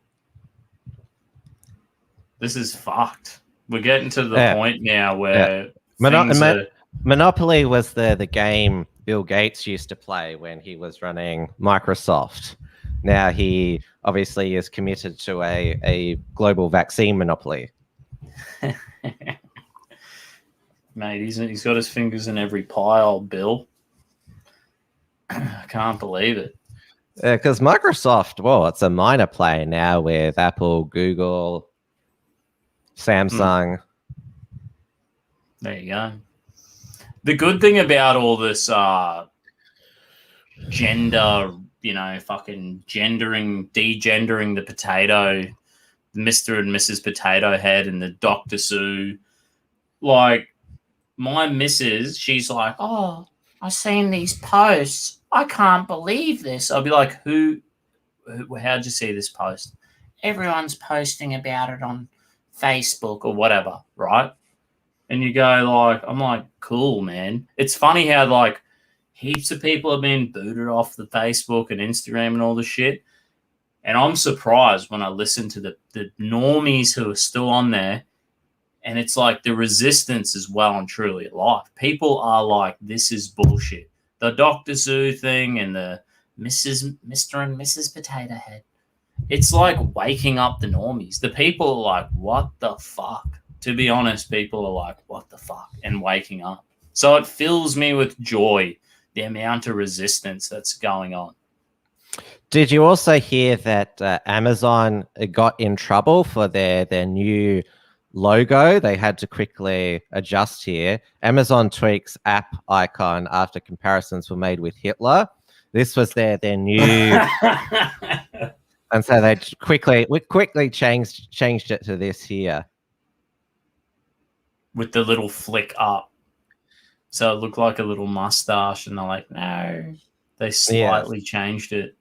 This is fucked. We're getting to the point now where Monopoly was the game Bill Gates used to play when he was running Microsoft. Now he obviously is committed to a global vaccine monopoly. Mate, he's got his fingers in every pile, Bill. I can't believe it. Because Microsoft, well, it's a minor player now with Apple, Google, Samsung. There you go. The good thing about all this gender, fucking degendering the potato, Mr. and Mrs. Potato Head and the Dr. Sue, like, my missus, she's like, oh, I've seen these posts. I can't believe this. I'll be like, how'd you see this post? Everyone's posting about it on Facebook or whatever, right? And you go like, I'm like, cool, man. It's funny how like heaps of people have been booted off the Facebook and Instagram and all the shit. And I'm surprised when I listen to the normies who are still on there. And it's like the resistance is well and truly alive. People are like, this is bullshit. The Dr. Zoo thing and the Mr. and Mrs. Potato Head. It's like waking up the normies. The people are like, what the fuck? To be honest, people are like, what the fuck? And waking up. So it fills me with joy, the amount of resistance that's going on. Did you also hear that Amazon got in trouble for their new logo? They had to quickly adjust here. Amazon tweaks app icon after comparisons were made with Hitler. This was their new... And so they quickly changed it to this here. With the little flick up. So it looked like a little mustache, and they're like, no. They slightly changed it.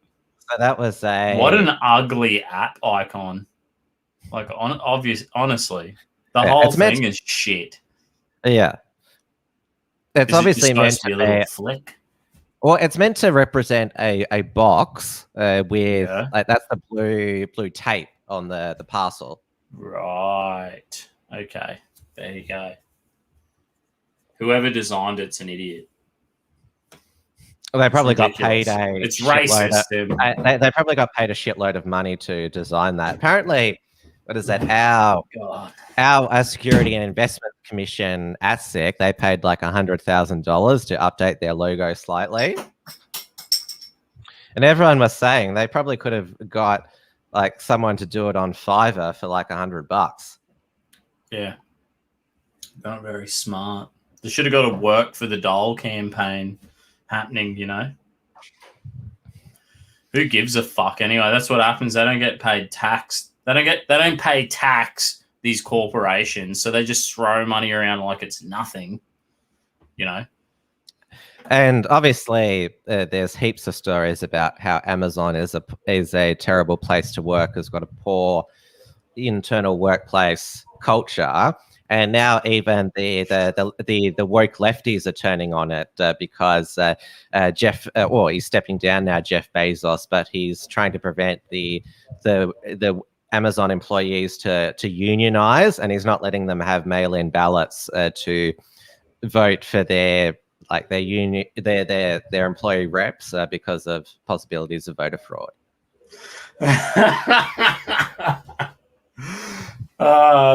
So that was what an ugly app icon. Like, honestly, the whole thing is shit. Yeah. It's obviously meant to be a little flick. Well, it's meant to represent a box with like that's the blue tape on the parcel. Right. Okay. There you go. Whoever designed it's an idiot. Well, they probably got paid it's racist. They probably got paid a shitload of money to design that. Apparently, what is that? Our Security and Investment Commission, ASIC, they paid like $100,000 to update their logo slightly. And everyone was saying they probably could have got like someone to do it on Fiverr for like $100. Yeah. Not very smart. They should have got to work for the Dole campaign happening, Who gives a fuck anyway? That's what happens. They don't get paid tax. They don't pay tax, these corporations, so they just throw money around like it's nothing, And obviously, there's heaps of stories about how Amazon is a terrible place to work. Has got a poor internal workplace culture, and now even the woke lefties are turning on it because Jeff, he's stepping down now, Jeff Bezos, but he's trying to prevent the Amazon employees to unionize, and he's not letting them have mail-in ballots to vote for their employee reps because of possibilities of voter fraud.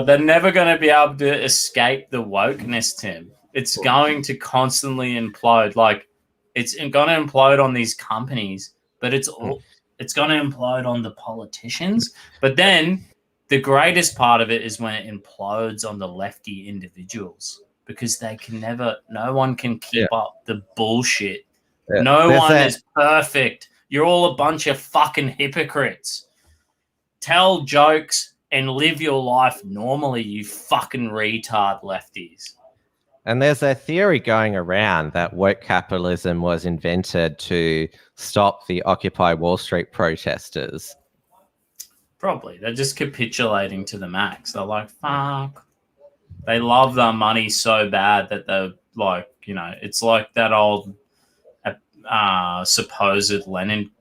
They're never going to be able to escape the wokeness, Tim. It's going to constantly implode. Like, it's going to implode on these companies, but it's going to implode on the politicians. But then the greatest part of it is when it implodes on the lefty individuals, because no one can keep up the bullshit. Yeah. No one is perfect. You're all a bunch of fucking hypocrites. Tell jokes and live your life normally, you fucking retard lefties. And there's a theory going around that woke capitalism was invented to stop the Occupy Wall Street protesters. Probably. They're just capitulating to the max. They're like, fuck. They love their money so bad that they're like, you know, it's like that old supposed Lenin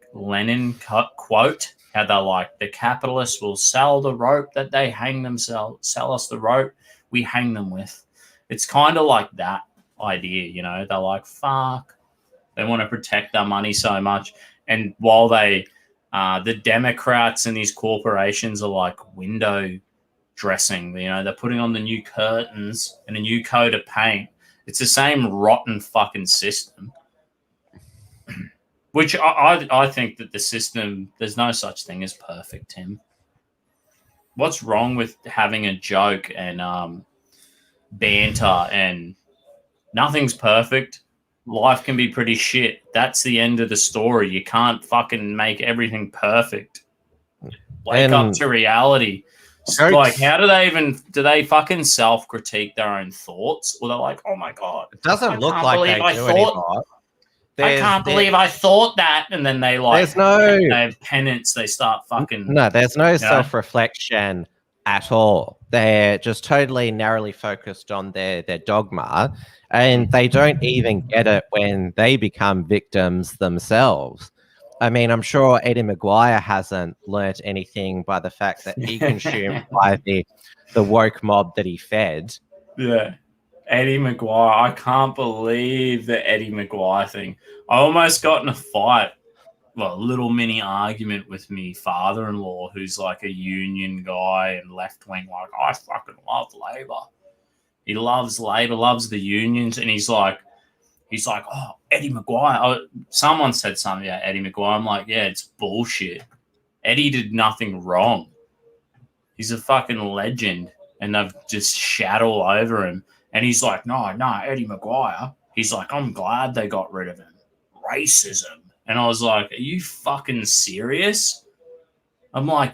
quote. How they're like, the capitalists will sell the rope that they hang themselves, sell us the rope we hang them with. It's kind of like that idea, you know. They're like, fuck. They want to protect their money so much. And while they, the Democrats and these corporations are like window dressing, you know, they're putting on the new curtains and a new coat of paint. It's the same rotten fucking system. Which I think that the system, there's no such thing as perfect, Tim. What's wrong with having a joke and banter and nothing's perfect? Life can be pretty shit. That's the end of the story. You can't fucking make everything perfect. Wake up to reality. Like, how do they fucking self-critique their own thoughts? Or they're like, oh my God. It doesn't look like they do anymore. I can't believe I thought that. And then they like, they have penance. They start fucking. No, there's no self-reflection at all. They're just totally narrowly focused on their dogma. And they don't even get it when they become victims themselves. I mean, I'm sure Eddie Maguire hasn't learnt anything by the fact that he consumed by the woke mob that he fed. Yeah. Eddie Maguire. I can't believe the Eddie Maguire thing. I almost got in a fight, well, a little mini argument with me father-in-law, who's like a union guy and left-wing. Like, I fucking love Labor. He loves Labor, loves the unions, and he's like, oh, Eddie Maguire. Someone said something about Eddie Maguire. I'm like, yeah, it's bullshit. Eddie did nothing wrong. He's a fucking legend, and they've just shat all over him. And he's like, no, Eddie Maguire. He's like, I'm glad they got rid of him. Racism. And I was like, are you fucking serious? I'm like,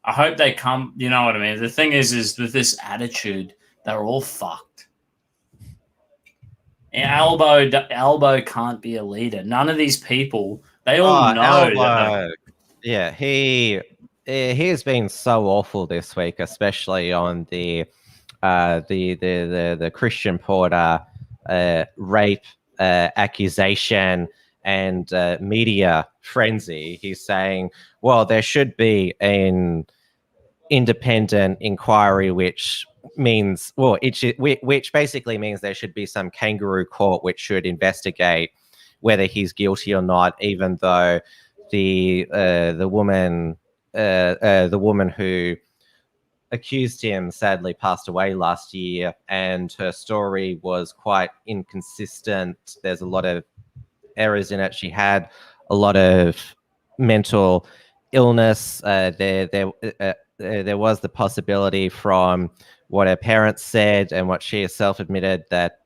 I hope they come, you know what I mean? The thing is with this attitude, they're all fucked. And Elbow can't be a leader. None of these people, they all know. Yeah, he has been so awful this week, especially on the Christian Porter rape accusation and media frenzy. He's saying, well, there should be an independent inquiry, which means, well, which basically means there should be some kangaroo court which should investigate whether he's guilty or not, even though the woman who accused him sadly passed away last year, and her story was quite inconsistent. There's a lot of errors in it. She had a lot of mental illness. There was the possibility from what her parents said and what she herself admitted that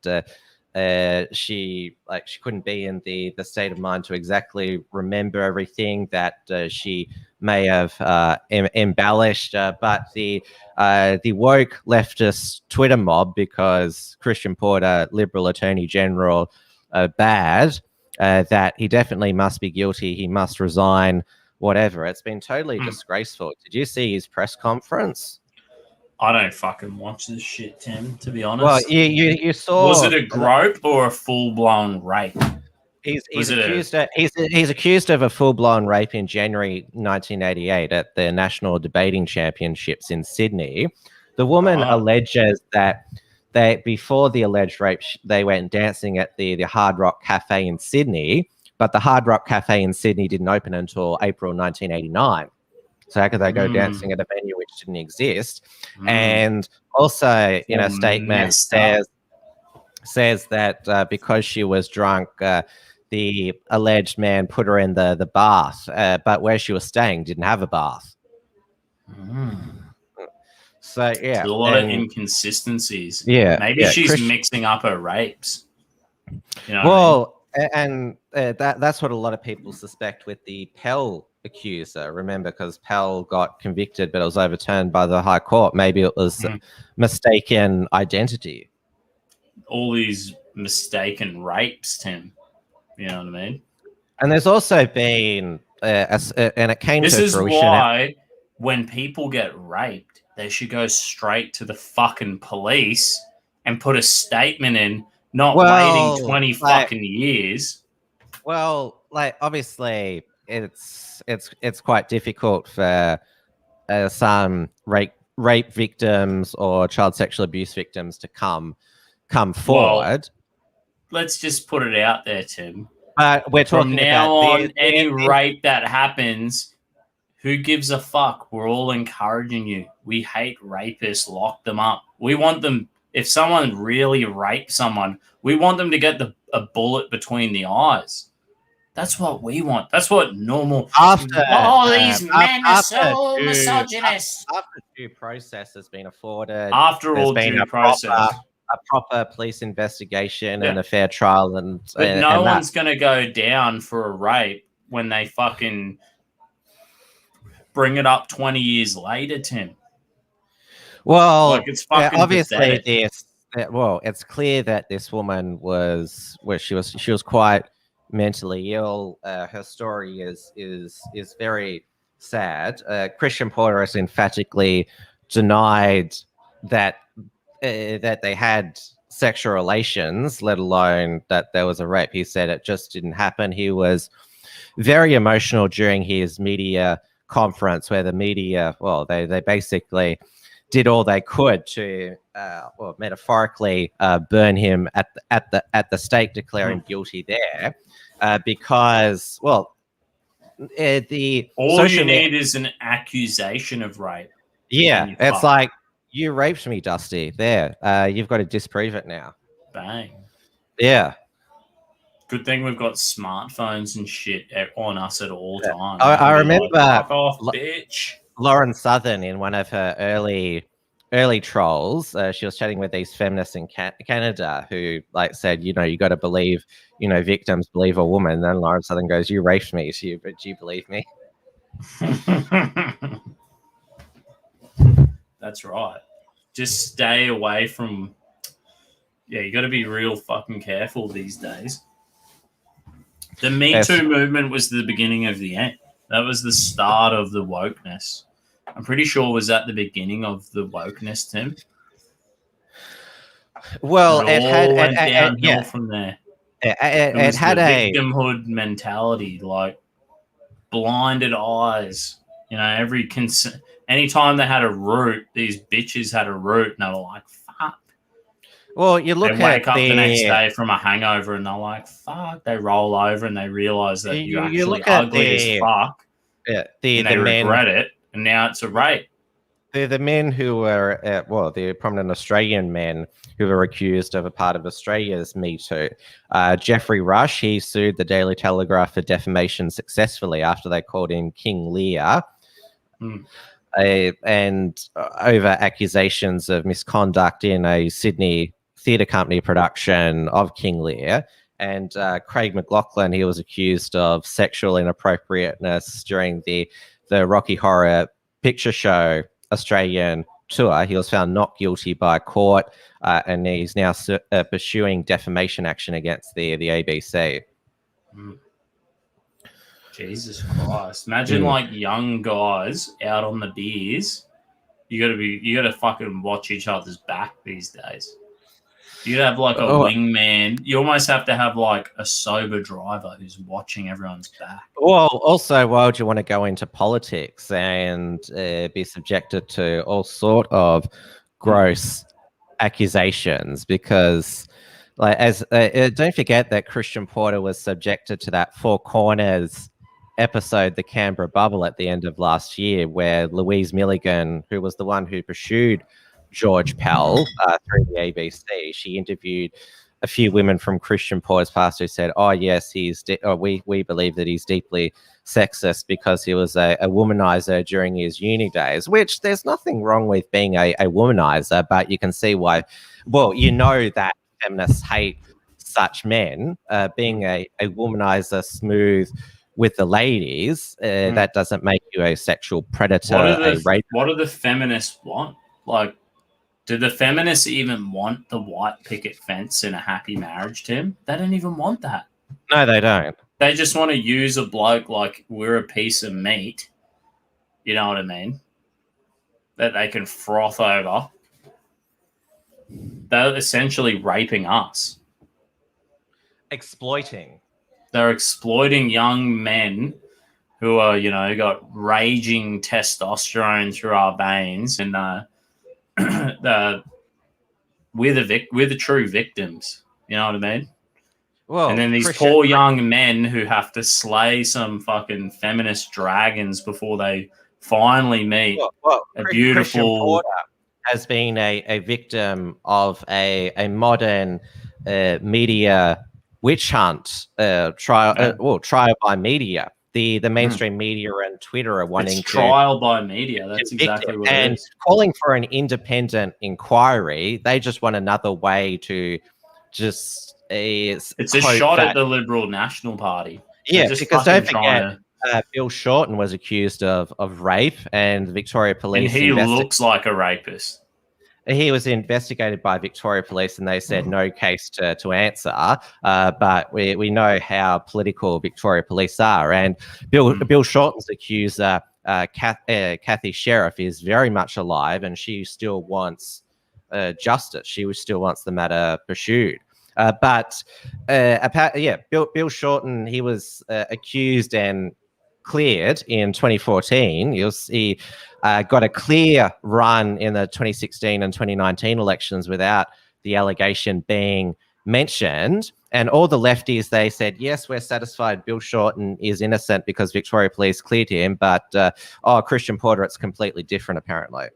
she couldn't be in the state of mind to exactly remember everything, that she may have embellished, but the woke leftist Twitter mob, because Christian Porter, Liberal Attorney General, bad, that he definitely must be guilty, he must resign, whatever. It's been totally disgraceful. Did you see his press conference? I don't fucking watch this shit, Tim, to be honest. Well, you saw... Was it a grope or a full-blown rape? He's accused of a full-blown rape in January 1988 at the National Debating Championships in Sydney. The woman alleges that before the alleged rape, they went dancing at the Hard Rock Cafe in Sydney, but the Hard Rock Cafe in Sydney didn't open until April 1989. So how could they go dancing at a venue which didn't exist? And also, in a statement, says that because she was drunk, the alleged man put her in the bath, but where she was staying didn't have a bath. So, yeah. There's a lot of inconsistencies. Yeah. Maybe she's mixing up her rapes. You know that's what a lot of people suspect with the Pell accuser. Remember, because Pell got convicted, but it was overturned by the High Court. Maybe it was mistaken identity. All these mistaken rapes, Tim. You know what I mean? And there's also been, and it came to fruition. This is why when people get raped, they should go straight to the fucking police and put a statement in, not waiting 20 fucking years. Well, like obviously, it's quite difficult for some rape victims or child sexual abuse victims to come forward. Well, let's just put it out there, Tim. But we're talking from now about on, any rape that happens, who gives a fuck? We're all encouraging you. We hate rapists. Lock them up. We want them. If someone really raped someone, we want them to get a bullet between the eyes. That's what we want. That's what normal. These men are so misogynist. After due process has been afforded, after all due process, a proper police investigation and a fair trial, but no one's going to go down for a rape when they fucking bring it up 20 years later, Tim. Well, like it's fucking obviously it's clear that this woman was quite mentally ill. Her story is very sad. Christian Porter has emphatically denied that they had sexual relations, let alone that there was a rape. He said it just didn't happen. He was very emotional during his media conference, where the media, they basically did all they could to, metaphorically, burn him at the stake, declare him guilty there, because all you need is an accusation of rape. Yeah, it's like, you raped me, Dusty. There, you've got to disprove it now. Bang. Yeah. Good thing we've got smartphones and shit on us at all times. I remember fuck off, bitch. Lauren Southern, in one of her early trolls, she was chatting with these feminists in Canada who said, you got to believe, victims believe a woman. And then Lauren Southern goes, you raped me, but do you believe me? That's right. Just stay away from. Yeah, you got to be real fucking careful these days. The Me Too movement was the beginning of the end. That was the start of the wokeness. I'm pretty sure was that the beginning of the wokeness, Tim. Well, it went downhill from there. It had a victimhood mentality, like blinded eyes. Anytime they had a root, these bitches had a root, and they were like, fuck. Well, you look they wake up the next day from a hangover, and they're like, fuck. They roll over, and they realize that you're actually ugly as fuck. Yeah, and they regret it, and now it's a rape. The men who were, the prominent Australian men who were accused of a part of Australia's Me Too. Jeffrey Rush, he sued the Daily Telegraph for defamation successfully after they called him King Lear. And over accusations of misconduct in a Sydney theatre company production of King Lear. And Craig McLachlan, he was accused of sexual inappropriateness during the Rocky Horror Picture Show Australian tour. He was found not guilty by court, and he's now pursuing defamation action against the ABC. Jesus Christ! Imagine young guys out on the beers. You gotta fucking watch each other's back these days. You gotta have a wingman. You almost have to have a sober driver who's watching everyone's back. Well, also, why would you want to go into politics and be subjected to all sort of gross accusations? Because, don't forget that Christian Porter was subjected to that Four Corners episode, the Canberra Bubble, at the end of last year, where Louise Milligan, who was the one who pursued George Pell through the ABC, she interviewed a few women from Christian Porter's past who said, "Oh yes, we believe that he's deeply sexist because he was a womanizer during his uni days." Which there's nothing wrong with being a womanizer, but you can see why. Well, that feminists hate such men. Being a womanizer, smooth with the ladies, that doesn't make you a sexual predator. What do the feminists want? Do the feminists even want the white picket fence in a happy marriage, Tim? They don't even want that. No, they don't. They just want to use a bloke like we're a piece of meat. You know what I mean? that they can froth over, they're essentially raping us. Exploiting. They're exploiting young men who are, got raging testosterone through our veins, and we're the true victims. You know what I mean? Well, and then these poor young men who have to slay some fucking feminist dragons before they finally meet a beautiful. Has been a victim of a modern media witch hunt trial by media. The mainstream media and Twitter are wanting trial by media. That's exactly what it is. Calling for an independent inquiry. They just want another way to just. It's a shot at the Liberal National Party. Yeah, because don't forget. Bill Shorten was accused of rape, and Victoria Police. And he looks like a rapist. He was investigated by Victoria Police, and they said no case to answer. But we know how political Victoria Police are, and Bill Shorten's accuser, Kathy Sheriff, is very much alive, and she still wants justice. She still wants the matter pursued. But Bill Shorten, he was accused and cleared in 2014. He got a clear run in the 2016 and 2019 elections without the allegation being mentioned. And all the lefties, they said, yes, we're satisfied Bill Shorten is innocent because Victoria Police cleared him. But, Christian Porter, it's completely different, apparently.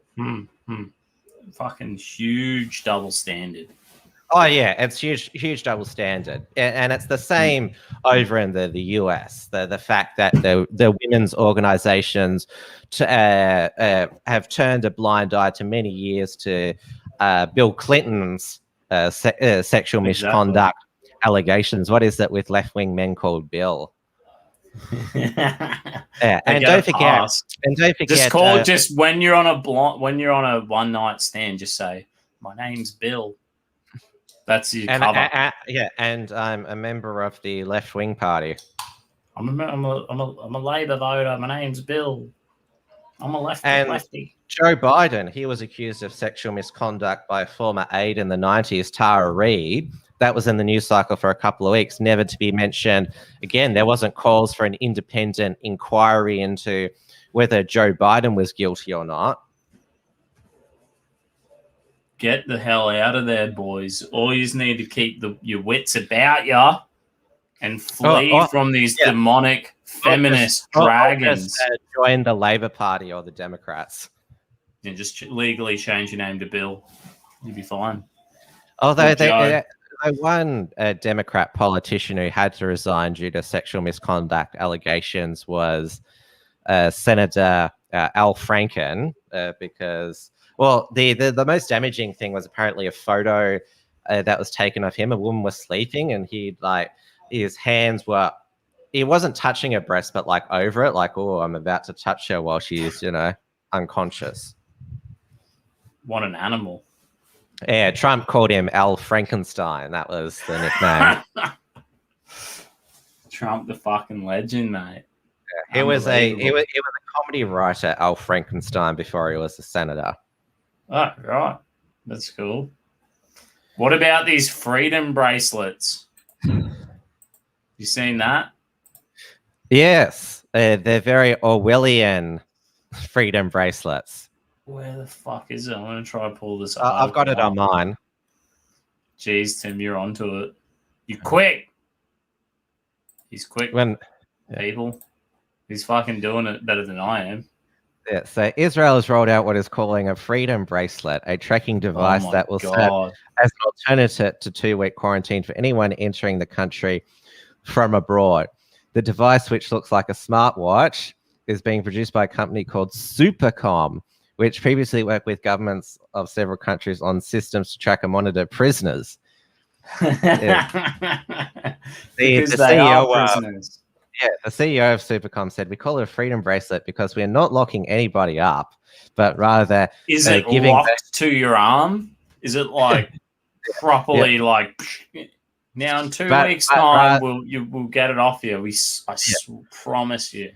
Fucking huge double standard. Oh, yeah, it's huge double standard. And it's the same over in the US. The fact that the women's organizations have turned a blind eye to many years to Bill Clinton's sexual misconduct allegations. What is that with left-wing men called Bill? And don't forget. Just when you're on a one-night stand, just say, my name's Bill. That's your cover. And I'm a member of the left wing party. I'm a Labour voter. My name's Bill. I'm a lefty. Joe Biden, he was accused of sexual misconduct by a former aide in the 90s, Tara Reid. That was in the news cycle for a couple of weeks, never to be mentioned again. There wasn't calls for an independent inquiry into whether Joe Biden was guilty or not. Get the hell out of there, boys. All you need to keep your wits about you and flee from these demonic feminist dragons. Just, join the Labour Party or the Democrats. And just legally change your name to Bill. You'll be fine. Although one Democrat politician who had to resign due to sexual misconduct allegations was Senator Al Franken, because... Well, the most damaging thing was apparently a photo that was taken of him. A woman was sleeping, and his hands were, he wasn't touching her breast, but like over it, like, oh, I'm about to touch her while she's, unconscious. What an animal. Yeah, Trump called him Al Frankenstein. That was the nickname. Trump, the fucking legend, mate. Yeah, he was a comedy writer, Al Frankenstein, before he was a senator. Oh, right. That's cool. What about these freedom bracelets? You seen that? Yes. They're very Orwellian freedom bracelets. Where the fuck is it? I'm going to try and pull this up. I've got it on mine. Jeez, Tim, you're onto it. You quick. He's quick. People. He's fucking doing it better than I am. Yeah, so Israel has rolled out what is calling a freedom bracelet, a tracking device that will serve as an alternative to 2-week quarantine for anyone entering the country from abroad. The device, which looks like a smartwatch, is being produced by a company called Supercom, which previously worked with governments of several countries on systems to track and monitor prisoners. Yeah. The CEO are prisoners. The CEO of Supercom said, we call it a freedom bracelet because we're not locking anybody up, but rather... Is it locked to your arm? Is it like properly like... Now in 2 weeks' time, we'll get it off you. I promise you.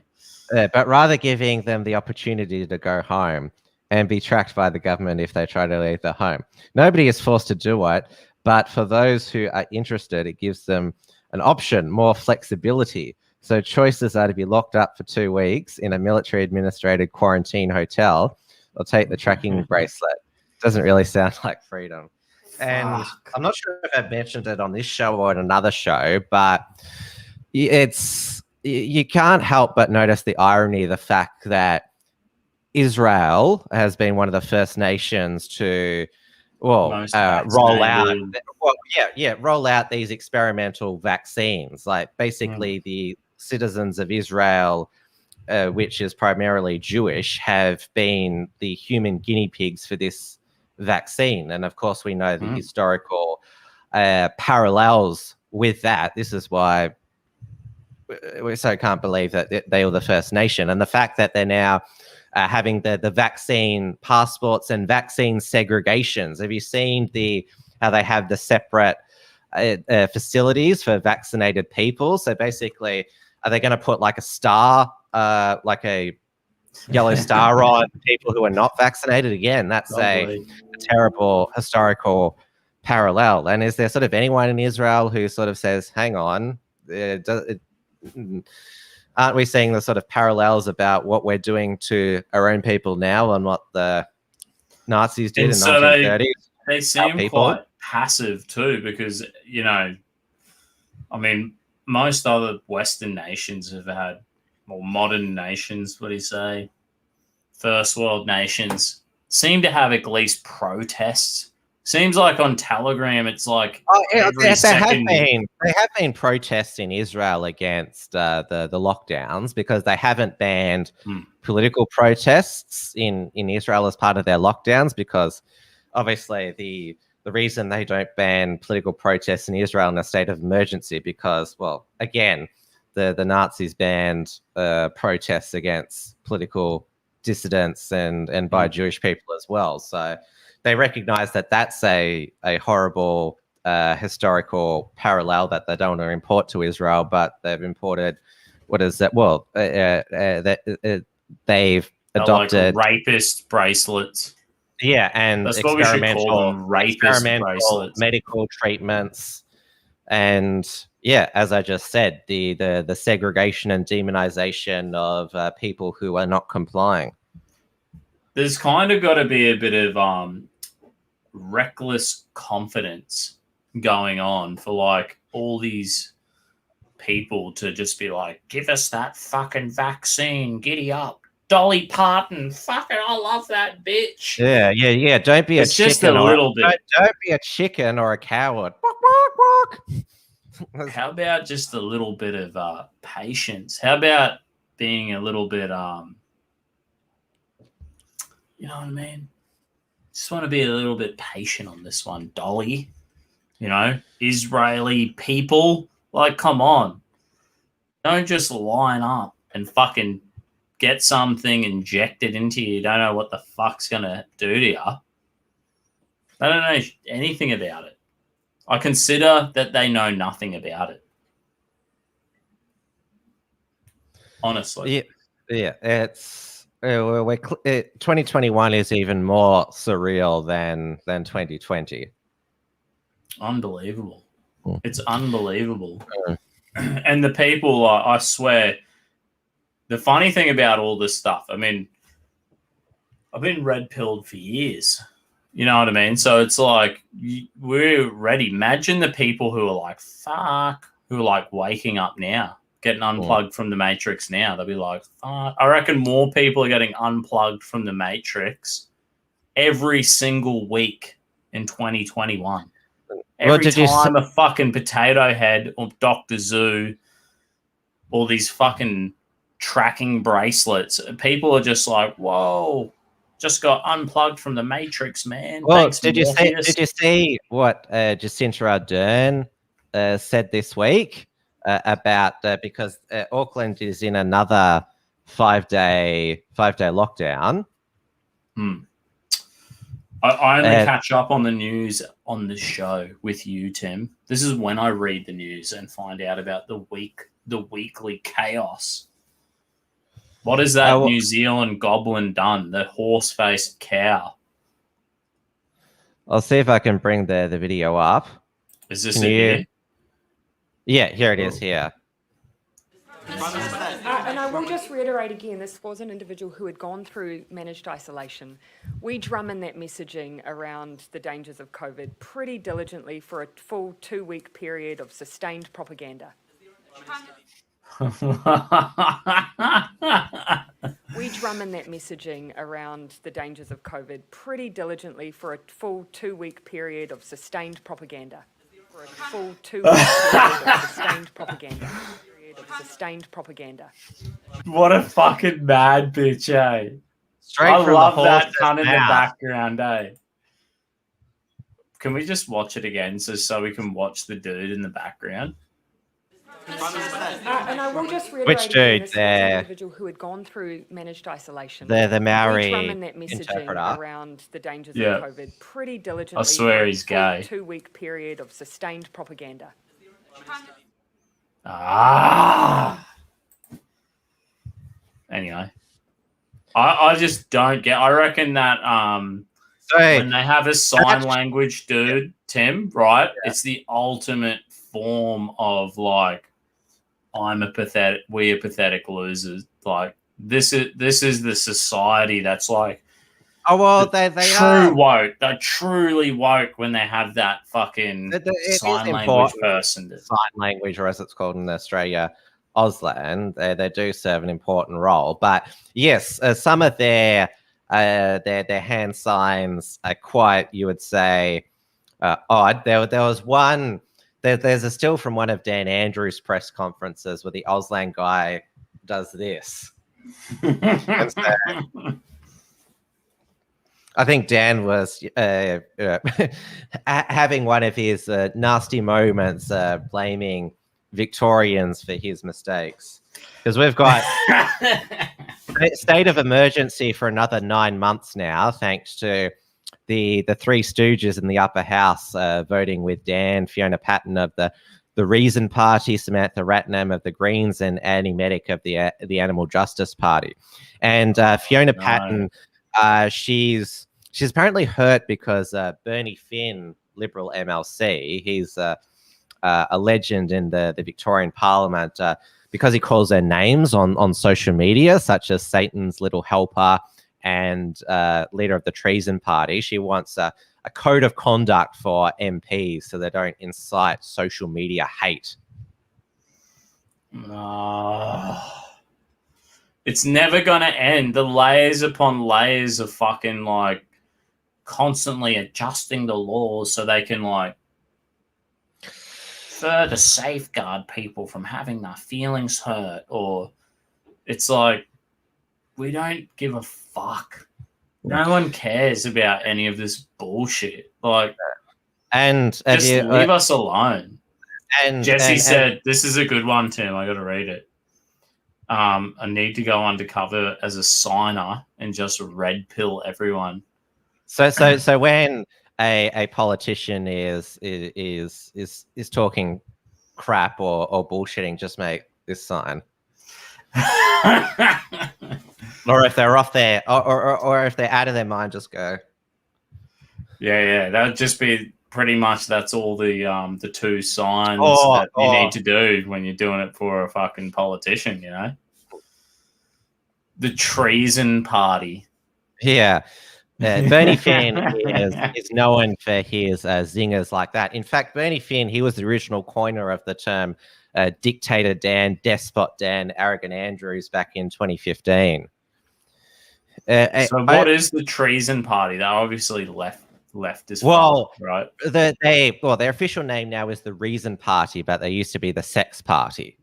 But rather giving them the opportunity to go home. and be tracked by the government if they try to leave their home. Nobody is forced to do it, but for those who are interested, it gives them an option, more flexibility. So choices are to be locked up for 2 weeks in a military administrated quarantine hotel or take the tracking bracelet. Doesn't really sound like freedom. And I'm not sure if I've mentioned it on this show or on another show, but you can't help but notice the irony of the fact that Israel has been one of the first nations to roll out these experimental vaccines. Like basically the citizens of Israel, which is primarily Jewish, have been the human guinea pigs for this vaccine. And of course, we know the historical parallels with that. This is why we so can't believe that they were the first nation. And the fact that they're now having the vaccine passports and vaccine segregations. Have you seen how they have the separate facilities for vaccinated people? So basically, are they going to put like a star, like a yellow star on people who are not vaccinated? Again, that's a terrible historical parallel. And is there sort of anyone in Israel who sort of says, hang on, aren't we seeing the sort of parallels about what we're doing to our own people now and what the Nazis did in 1930s? They seem quite passive too, because, you know, I mean, most other Western nations have had, or modern nations, what do you say, first world nations, seem to have at least protests. Seems like on Telegram, it's like there have been protests in Israel against the lockdowns, because they haven't banned political protests in Israel as part of their lockdowns, because obviously the reason they don't ban political protests in Israel in a state of emergency, because, well, again, the Nazis banned protests against political dissidents and by Jewish people as well. So they recognize that that's a horrible historical parallel that they don't want to import to Israel, but they've imported, what is that? Well, they've adopted like rapist bracelets. Yeah, and that's what we should call them, rapist bracelets, medical treatments, and yeah, as I just said, the segregation and demonization of people who are not complying. There's kind of got to be a bit of reckless confidence going on for like all these people to just be like, give us that fucking vaccine, giddy up. Dolly Parton, fucking, I love that bitch. Yeah. Don't be it's a just chicken. A little bit. Don't be a chicken or a coward. How about just a little bit of patience? How about being a little bit, you know what I mean? Just want to be a little bit patient on this one, Dolly. You know, Israeli people, like, come on. Don't just line up and fucking get something injected into you. You don't know what the fuck's going to do to you. I don't know anything about it. I consider that they know nothing about it. Honestly. Yeah, it's 2021 is even more surreal than 2020. Unbelievable. It's unbelievable. And the people, I swear, the funny thing about all this stuff, I mean, I've been red-pilled for years. You know what I mean? So it's like, we're ready. Imagine the people who are like, fuck, who are like waking up now, getting unplugged from the Matrix now. They'll be like, fuck. I reckon more people are getting unplugged from the Matrix every single week in 2021. Every time a fucking Potato Head or Dr. Zoo or these fucking tracking bracelets, people are just like, whoa, just got unplugged from the Matrix, man. Well, thanks, did you see what Jacinda Ardern said this week about because Auckland is in another five-day lockdown? I only catch up on the news on the show with you, Tim. This is when I read the news and find out about the weekly chaos. What has that New Zealand goblin done? The horse-faced cow. I'll see if I can bring the video up. Is this here? Yeah, here it is here. And I will just reiterate again, this was an individual who had gone through managed isolation. We drum in that messaging around the dangers of COVID pretty diligently for a full 2-week period of sustained propaganda. We drum in that messaging around the dangers of COVID pretty diligently for a full 2-week period of sustained propaganda. For a full 2-week period of sustained propaganda. Sustained propaganda. What a fucking mad bitch, eh? Straight I from love the that cunt in the mouth. background, eh? Can we just watch it again so we can watch the dude in the background? And I will just reiterate Which again, dude? this was an individual who had gone through managed isolation. The Maori We drum in that messaging interpreter. around the dangers Yeah. of COVID pretty diligently. I swear for a he's full gay. 2-week period of sustained propaganda. Anyway, I just don't get. I reckon that when they have a sign language dude, Tim, right? Yeah. It's the ultimate form of like, we are pathetic losers. Like this is the society that's like. Oh well, they true woke. They're truly woke when they have that fucking sign language person. Sign language, or as it's called in Australia, Auslan. They do serve an important role. But yes, some of their hand signs are quite, you would say, odd. There was one. There's a still from one of Dan Andrews' press conferences where the Auslan guy does this. I think Dan was having one of his nasty moments blaming Victorians for his mistakes. Because we've got state of emergency for another 9 months now, thanks to the Three Stooges in the upper house voting with Dan, Fiona Patten of the Reason Party, Samantha Ratnam of the Greens, and Annie Medic of the Animal Justice Party. And Fiona Patten, she's apparently hurt because Bernie Finn, Liberal MLC, he's a legend in the Victorian Parliament because he calls her names on social media, such as Satan's Little Helper and leader of the Treason Party. She wants a code of conduct for MPs so they don't incite social media hate. It's never going to end. The layers upon layers of fucking like constantly adjusting the laws so they can like further safeguard people from having their feelings hurt, or it's like we don't give a fuck. No one cares about any of this bullshit. Like, and just leave us alone. And Jesse said, "This is a good one, Tim. I got to read it. I need to go undercover as a signer and just red pill everyone." So when a politician is talking crap or bullshitting, just make this sign. Or if they're off there, or if they're out of their mind, just go. Yeah, that would just be pretty much. That's all the two signs that you need to do when you're doing it for a fucking politician. You know, the Treason Party. Yeah. Bernie Finn is known for his zingers like that. In fact, Bernie Finn, he was the original coiner of the term dictator Dan, despot Dan, arrogant Andrews back in 2015. So what is the Treason Party? They're obviously leftist. Well, right? Their official name now is the Reason Party, but they used to be the Sex Party.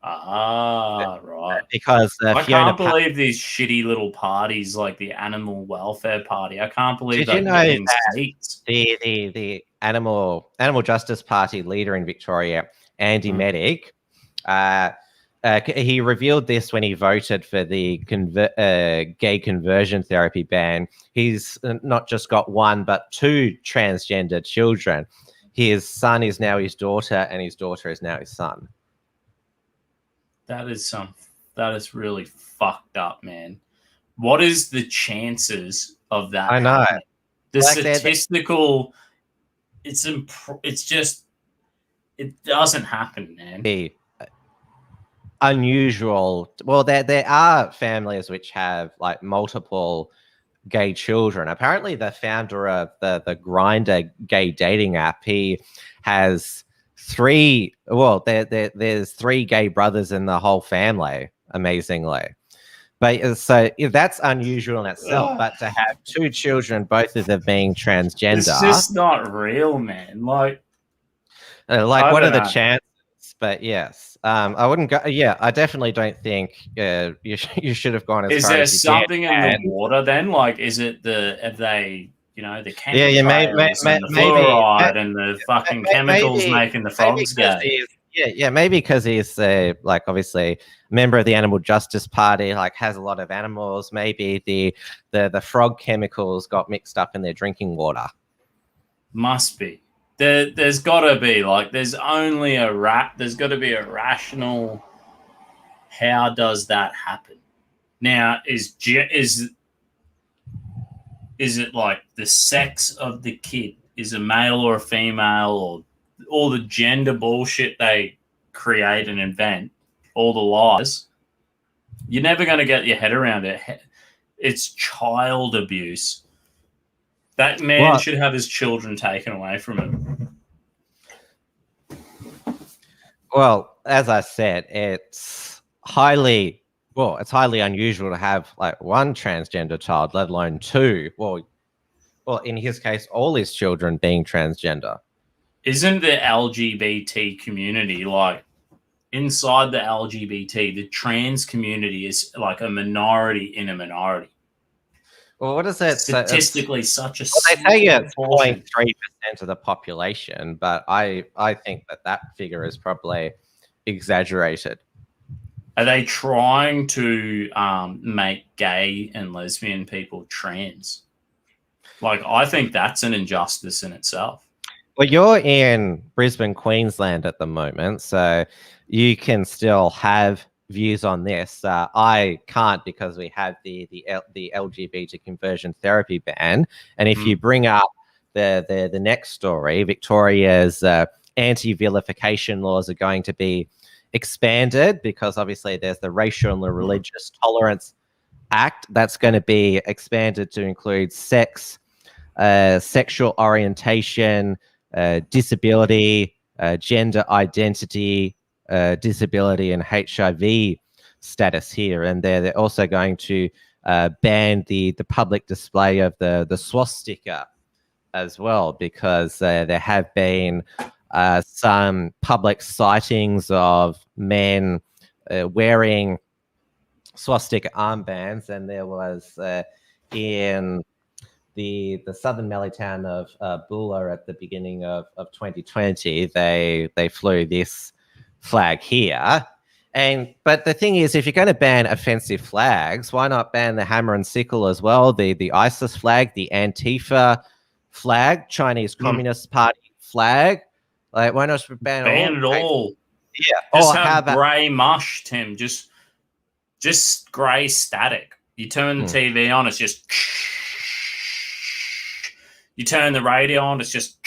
Right. Because I can't believe these shitty little parties like the Animal Welfare Party. I can't believe Did you know that seats. the Animal Justice Party leader in Victoria, Andy Medic, he revealed this when he voted for the gay conversion therapy ban. He's not just got one, but two transgender children. His son is now his daughter, and his daughter is now his son. That is some That is really fucked up, man. What is the chances of that I know. happening? The Like statistical, it's just, it doesn't happen, man. The unusual. Well, there are families which have like multiple gay children. Apparently, the founder of the Grinder gay dating app, he has three. Well, there's three gay brothers in the whole family. Amazingly. But so that's unusual in itself. But to have two children, both of them being transgender, It's just not real, man. Like what are the chances? But yes, I wouldn't go. Yeah, I definitely don't think you should have gone as is far there as you something did. in the water then? Like, is it have they, the chemtrails and the maybe, fluoride and the fucking chemicals making the frogs gay? Yeah, maybe because he's like obviously a member of the Animal Justice Party, like has a lot of animals. Maybe the frog chemicals got mixed up in their drinking water. Must be. There's got to be there's got to be a rational. How does that happen? Now is it like the sex of the kid is a male or a female, or all the gender bullshit they create and invent, all the lies? You're never going to get your head around it. It's child abuse. That man should have his children taken away from him. Well, as I said, it's highly unusual to have like one transgender child, let alone two. Well, in his case, all his children being transgender. Isn't the LGBT community like inside the LGBT, the trans community is like a minority in a minority? Well, what is that? Statistically, such a they say it's 0.3% of the population, but I think that figure is probably exaggerated. Are they trying to make gay and lesbian people trans? Like, I think that's an injustice in itself. Well, you're in Brisbane, Queensland at the moment, so you can still have views on this. I can't because we have the LGBT conversion therapy ban. And if you bring up the next story, Victoria's anti-vilification laws are going to be expanded because obviously there's the Racial and the Religious Tolerance Act that's going to be expanded to include sex, sexual orientation, disability, gender identity, disability, and HIV status here. And they're also going to ban the public display of the swastika as well, because there have been some public sightings of men wearing swastika armbands, and there was in the southern Mallee town of Bulla at the beginning of 2020, they flew this flag here. But the thing is, if you're going to ban offensive flags, why not ban the hammer and sickle as well, the ISIS flag, the Antifa flag, Chinese Communist Party flag? Like, why not ban it all? Yeah. Just have grey mush, Tim. Just grey static. You turn the TV on, it's just. You turn the radio on, it's just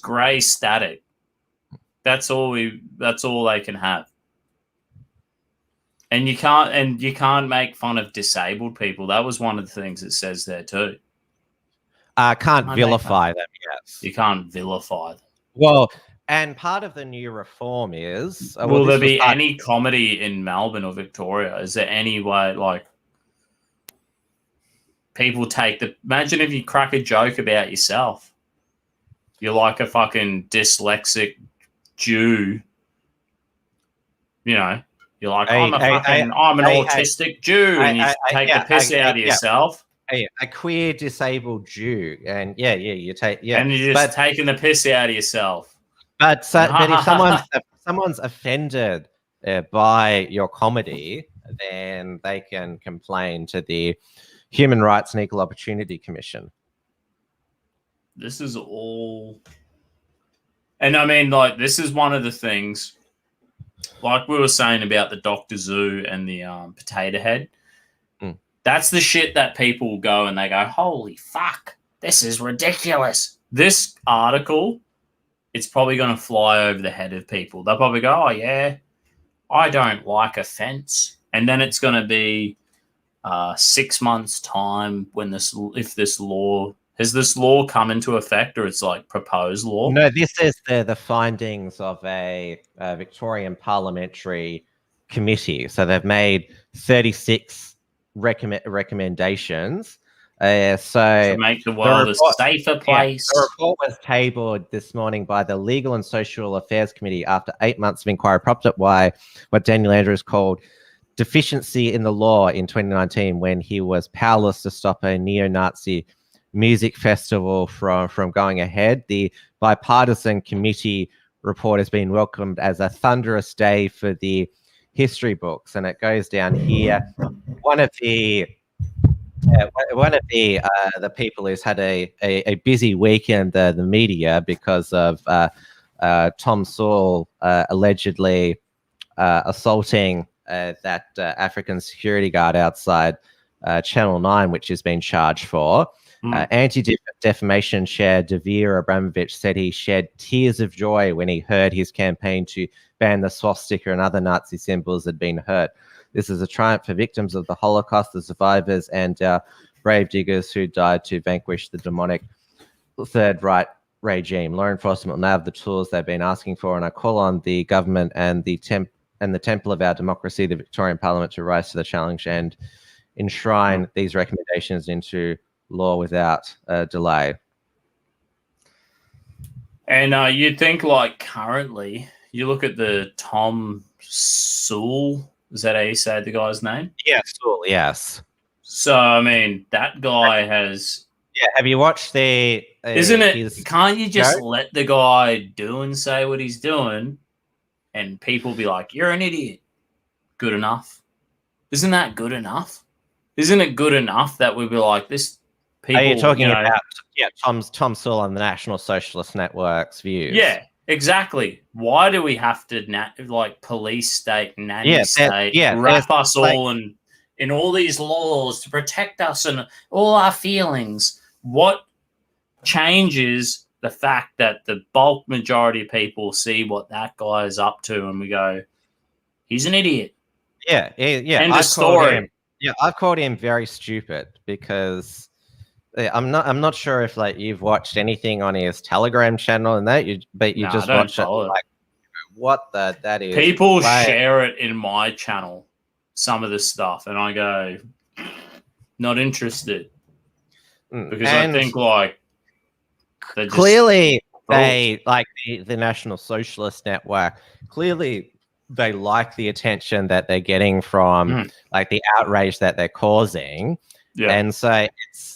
grey static. That's all they can have. And you can't make fun of disabled people. That was one of the things it says there too. Can't vilify them, yes. You can't vilify them. Well, and part of the new reform is... Will there be any comedy in Melbourne or Victoria? Is there any way, like, people imagine if you crack a joke about yourself. You're like a fucking dyslexic Jew. You're like, I'm an autistic Jew, and you take the piss out of yourself. A queer disabled Jew, and you take and you're just taking the piss out of yourself. But if someone's offended by your comedy, then they can complain to the Human Rights and Equal Opportunity Commission. This is all, and I mean, like, this is one of the things like we were saying about the Dr. Zoo and the potato head. That's the shit that people go and they go, holy fuck, this is ridiculous. This article, it's probably going to fly over the head of people. They'll probably go, oh, yeah, I don't like a fence. And then it's going to be 6 months' time when has this law come into effect, or it's like proposed law? No, this is the findings of a Victorian parliamentary committee. So they've made 36 recommendations. To make the world a safer place. The report was tabled this morning by the Legal and Social Affairs Committee after 8 months of inquiry, propped up by what Daniel Andrews called deficiency in the law in 2019, when he was powerless to stop a neo-Nazi music festival from going ahead. The bipartisan committee report has been welcomed as a thunderous day for the history books, and it goes down here. One of the people who's had a busy weekend, the media, because of Tom Sewell allegedly assaulting that African security guard outside Channel 9, which he's been charged for. Anti-defamation chair Devere Abramovich said he shed tears of joy when he heard his campaign to ban the swastika and other Nazi symbols had been hurt. This is a triumph for victims of the Holocaust, the survivors, and brave diggers who died to vanquish the demonic Third Reich regime. Law enforcement will now have the tools they've been asking for, and I call on the government and the temple of our democracy, the Victorian Parliament, to rise to the challenge and enshrine these recommendations into law without delay. And you'd think, like, currently, you look at the Tom Sewell, is that how you say the guy's name? Yeah, Sewell, yes. So, I mean, that guy has... Yeah, have you watched the... Isn't it... Can't you just let the guy do and say what he's doing, and people be like, you're an idiot? Good enough. Isn't that good enough? Isn't it good enough that we'd be like, this... People, are you talking about Tom Sewell on the National Socialist Network's views? Yeah, exactly. Why do we have to police state, nanny state, wrap us all in all these laws to protect us and all our feelings? What changes the fact that the bulk majority of people see what that guy is up to and we go, he's an idiot? Yeah. End of story. I've called him very stupid because... I'm not sure if you've watched anything on his Telegram channel and that you just watch it. What that is? People share it in my channel, some of the stuff, and I go, not interested because I think clearly they like the National Socialist Network. Clearly, they like the attention that they're getting from the outrage that they're causing. Yeah. And so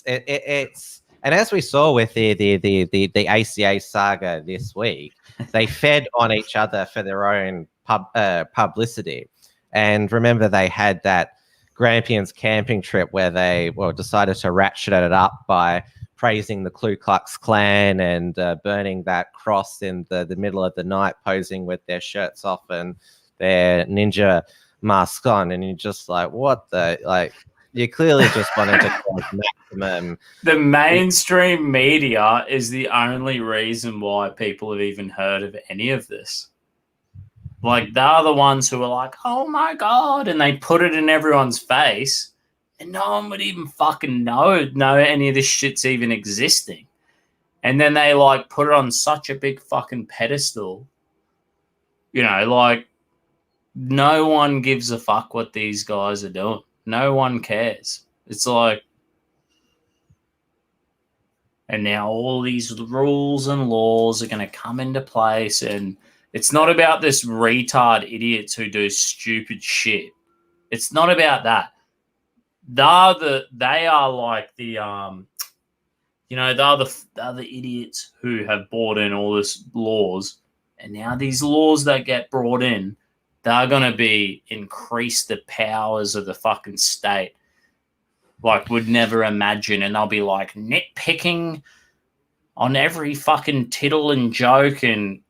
it's and as we saw with the ACA saga this week, they fed on each other for their own publicity. And remember, they had that Grampians camping trip where they decided to ratchet it up by praising the Ku Klux Klan and burning that cross in the middle of the night, posing with their shirts off and their ninja masks on. And you're just like, what the you clearly just wanted to cause maximum. The mainstream media is the only reason why people have even heard of any of this. They're the ones who are like, oh my God, and they put it in everyone's face, and no one would even fucking know any of this shit's even existing. And then they put it on such a big fucking pedestal. No one gives a fuck what these guys are doing. No one cares. It's and now all these rules and laws are going to come into place, and it's not about this retard idiots who do stupid shit. It's not about that. They're the idiots who have brought in all this laws, and now these laws that get brought in, they're going to increase the powers of the fucking state. Would never imagine. And they'll be nitpicking on every fucking tittle and joke. And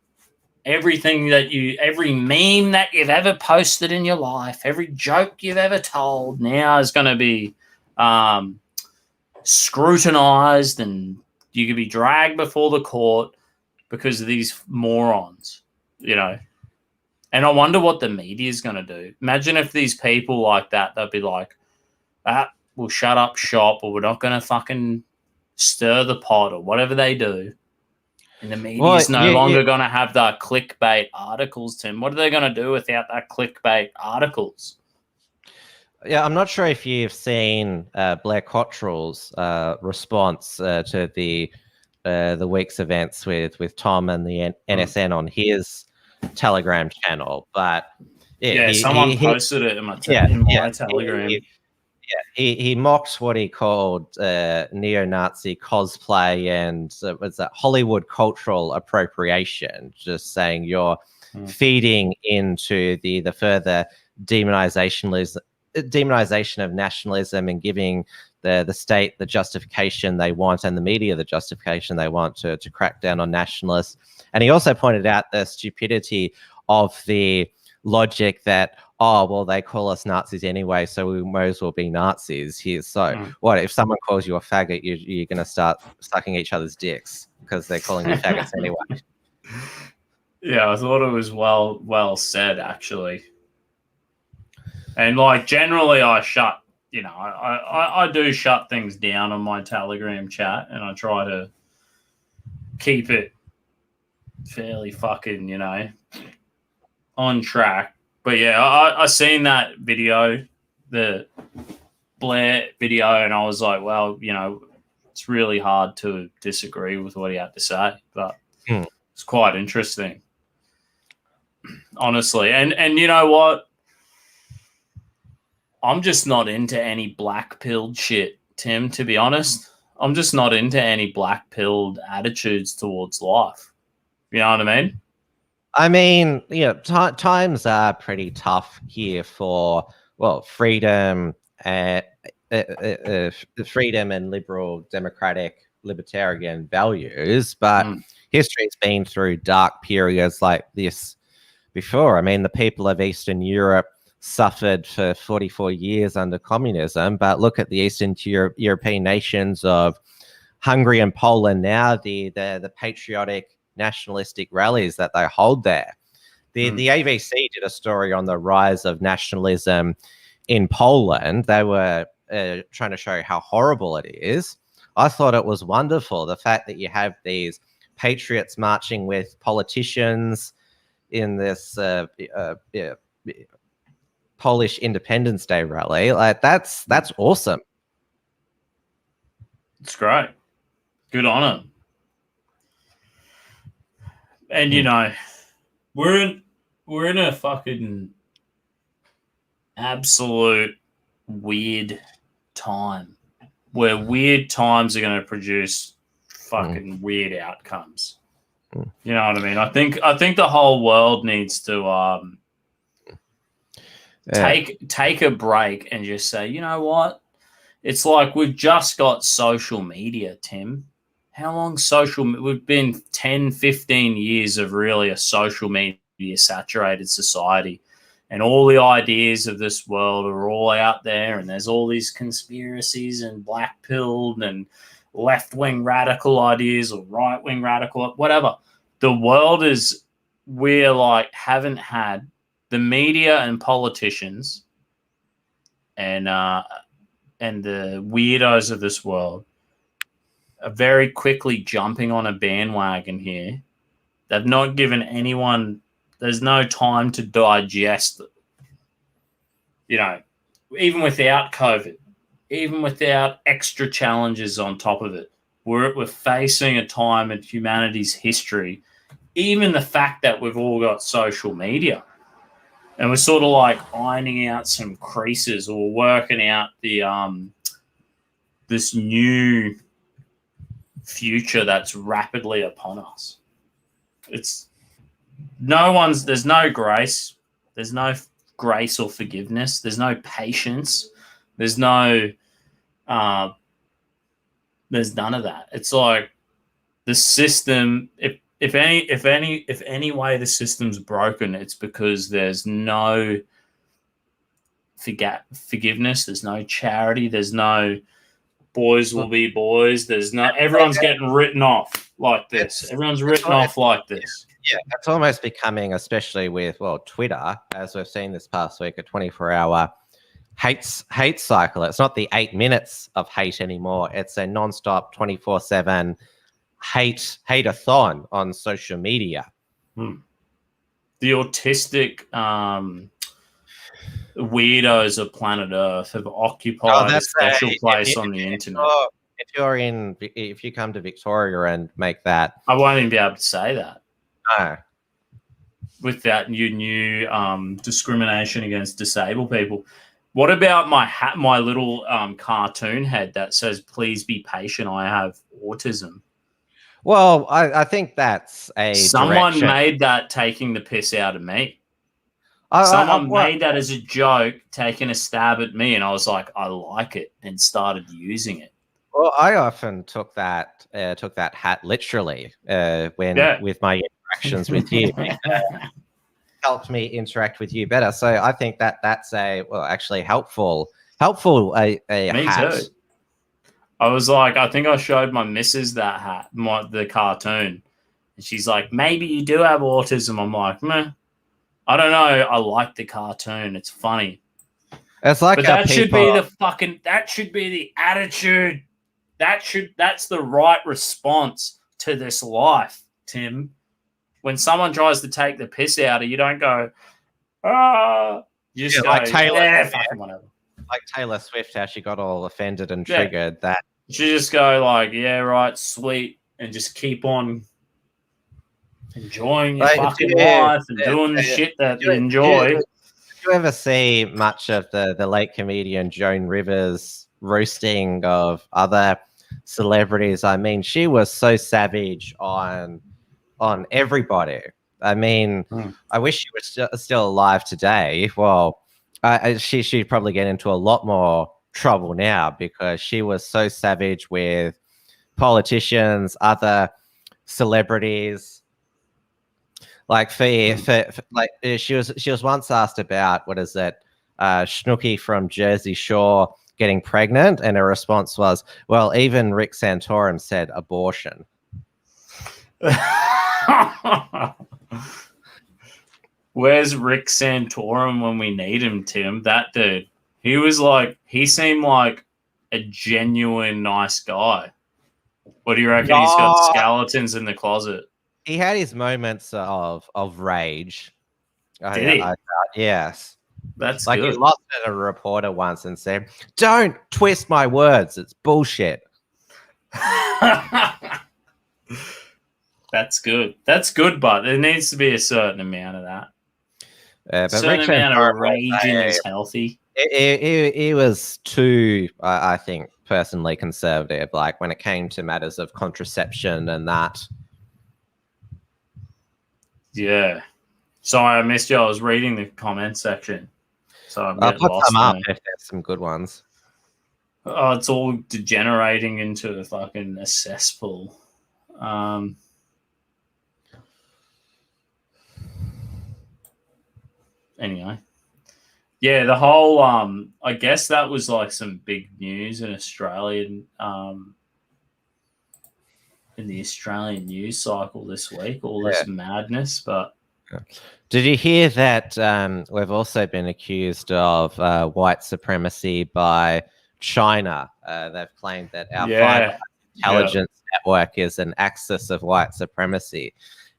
every meme that you've ever posted in your life, every joke you've ever told now is going to be scrutinized, and you could be dragged before the court because of these morons, you know. And I wonder what the media is going to do. Imagine if these people like that, they'd be like, we'll shut up shop, or we're not going to fucking stir the pot, or whatever they do. And the media is no longer going to have that clickbait articles, Tim. What are they going to do without that clickbait articles? Yeah, I'm not sure if you've seen Blair Cottrell's response to the week's events with Tom and the NSN on his Telegram channel, but someone posted it in my Telegram. He mocked what he called neo-Nazi cosplay and was that Hollywood cultural appropriation, just saying you're feeding into the further demonization of nationalism and giving the state the justification they want and the media the justification they want to crack down on nationalists. And he also pointed out the stupidity of the logic that, oh, well, they call us Nazis anyway, so we might as well be Nazis here. So what if someone calls you a faggot, you're going to start sucking each other's dicks because they're calling you faggots anyway? Yeah, I thought it was well said, actually. And like generally I do shut things down on my Telegram chat, and I try to keep it fairly fucking, on track. But yeah, I seen that video, the Blair video, and I was like, well, it's really hard to disagree with what he had to say, but it's quite interesting, honestly. And you know what? I'm just not into any black-pilled shit, Tim, to be honest. I'm just not into any black-pilled attitudes towards life. You know what I mean? I mean, times are pretty tough here for, freedom and liberal, democratic, libertarian values. But history's been through dark periods like this before. I mean, the people of Eastern Europe suffered for 44 years under communism, but look at the Eastern European nations of Hungary and Poland now, the patriotic nationalistic rallies that they hold there. The ABC did a story on the rise of nationalism in Poland. They were trying to show how horrible it is. I thought it was wonderful, the fact that you have these patriots marching with politicians in this Polish Independence Day rally. Like that's awesome. It's great. Good on them. And we're in a fucking absolute weird time where weird times are going to produce fucking weird outcomes. You know what I mean? I think the whole world needs to take a break and just say, you know what? It's like we've just got social media, Tim. How long we've been 10, 15 years of really a social media saturated society, and all the ideas of this world are all out there, and there's all these conspiracies and black pilled and left-wing radical ideas or right-wing radical, whatever. The world haven't had the media and politicians and the weirdos of this world are very quickly jumping on a bandwagon here. They've not given anyone, there's no time to digest, even without COVID, even without extra challenges on top of it. We're facing a time in humanity's history, even the fact that we've all got social media, and we're sort of like ironing out some creases or working out the this new future that's rapidly upon us. There's no grace. There's no grace or forgiveness. There's no patience. There's none of that. It's like the system, if any way the system's broken, it's because there's no forgiveness, there's no charity, there's no boys will be boys, there's no, everyone's getting written off like this. Everyone's written off like this. Yeah, it's almost becoming, especially with Twitter, as we've seen this past week, a 24-hour hate cycle. It's not the 8 minutes of hate anymore. It's a non-stop 24/7 hate-a-thon on social media. The autistic weirdos of planet Earth have occupied a special place on the internet. If you come to Victoria and make that, I won't even be able to say that. No. With that new discrimination against disabled people. What about my little cartoon head that says, "Please be patient, I have autism"? Well, I think that's someone made that taking the piss out of me. Someone made that as a joke, taking a stab at me, and I was like, I like it, and started using it. Well, I often took that hat literally with my interactions with you. Helped me interact with you better. So I think that's actually helpful a me hat. Too. I was like, I think I showed my missus that hat, the cartoon, and she's like, maybe you do have autism. I'm like, meh, I don't know. I like the cartoon. It's funny. It's like, but that should be the attitude. That's the right response to this life, Tim. When someone tries to take the piss out of you, don't go, you just go, like Taylor, fucking whatever. Like Taylor Swift, how she got all offended and triggered that. She just go like, yeah, right, sweet, and just keep on enjoying your fucking life and doing the shit that you enjoy. Did you ever see much of the late comedian Joan Rivers roasting of other celebrities? I mean, she was so savage on everybody. I mean, I wish she was still alive today. Well, she'd probably get into a lot more trouble now because she was so savage with politicians, other celebrities. Like she was once asked about Snooki from Jersey Shore getting pregnant, and her response was, "Well, even Rick Santorum said abortion." Where's Rick Santorum when we need him, Tim? That dude. He seemed like a genuine nice guy. What do you reckon? He's got skeletons in the closet. He had his moments of rage. Did he? Yes. That's like good. He lost at a reporter once and said, "Don't twist my words. It's bullshit." That's good. That's good, but there needs to be a certain amount of that. But a certain amount of raging is healthy. He was too, I think, personally conservative, like when it came to matters of contraception and that. Yeah. Sorry, I missed you. I was reading the comment section. So I'll put some up if there's some good ones. Oh, it's all degenerating into a fucking a cesspool. Anyway. Yeah, the whole I guess that was like some big news in Australia in the Australian news cycle this week, all this madness, but did you hear that we've also been accused of white supremacy by China? They've claimed that our intelligence network is an axis of white supremacy.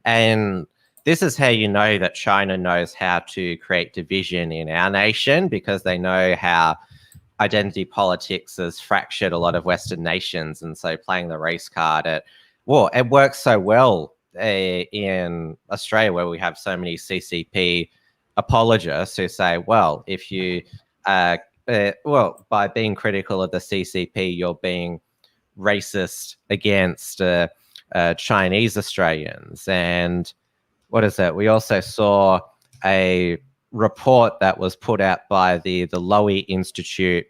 And this is how you know that China knows how to create division in our nation, because they know how identity politics has fractured a lot of Western nations. And so playing the race card it works so well in Australia, where we have so many CCP apologists who say, well, if you, by being critical of the CCP, you're being racist against Chinese Australians. And what is that? We also saw a report that was put out by the Lowy Institute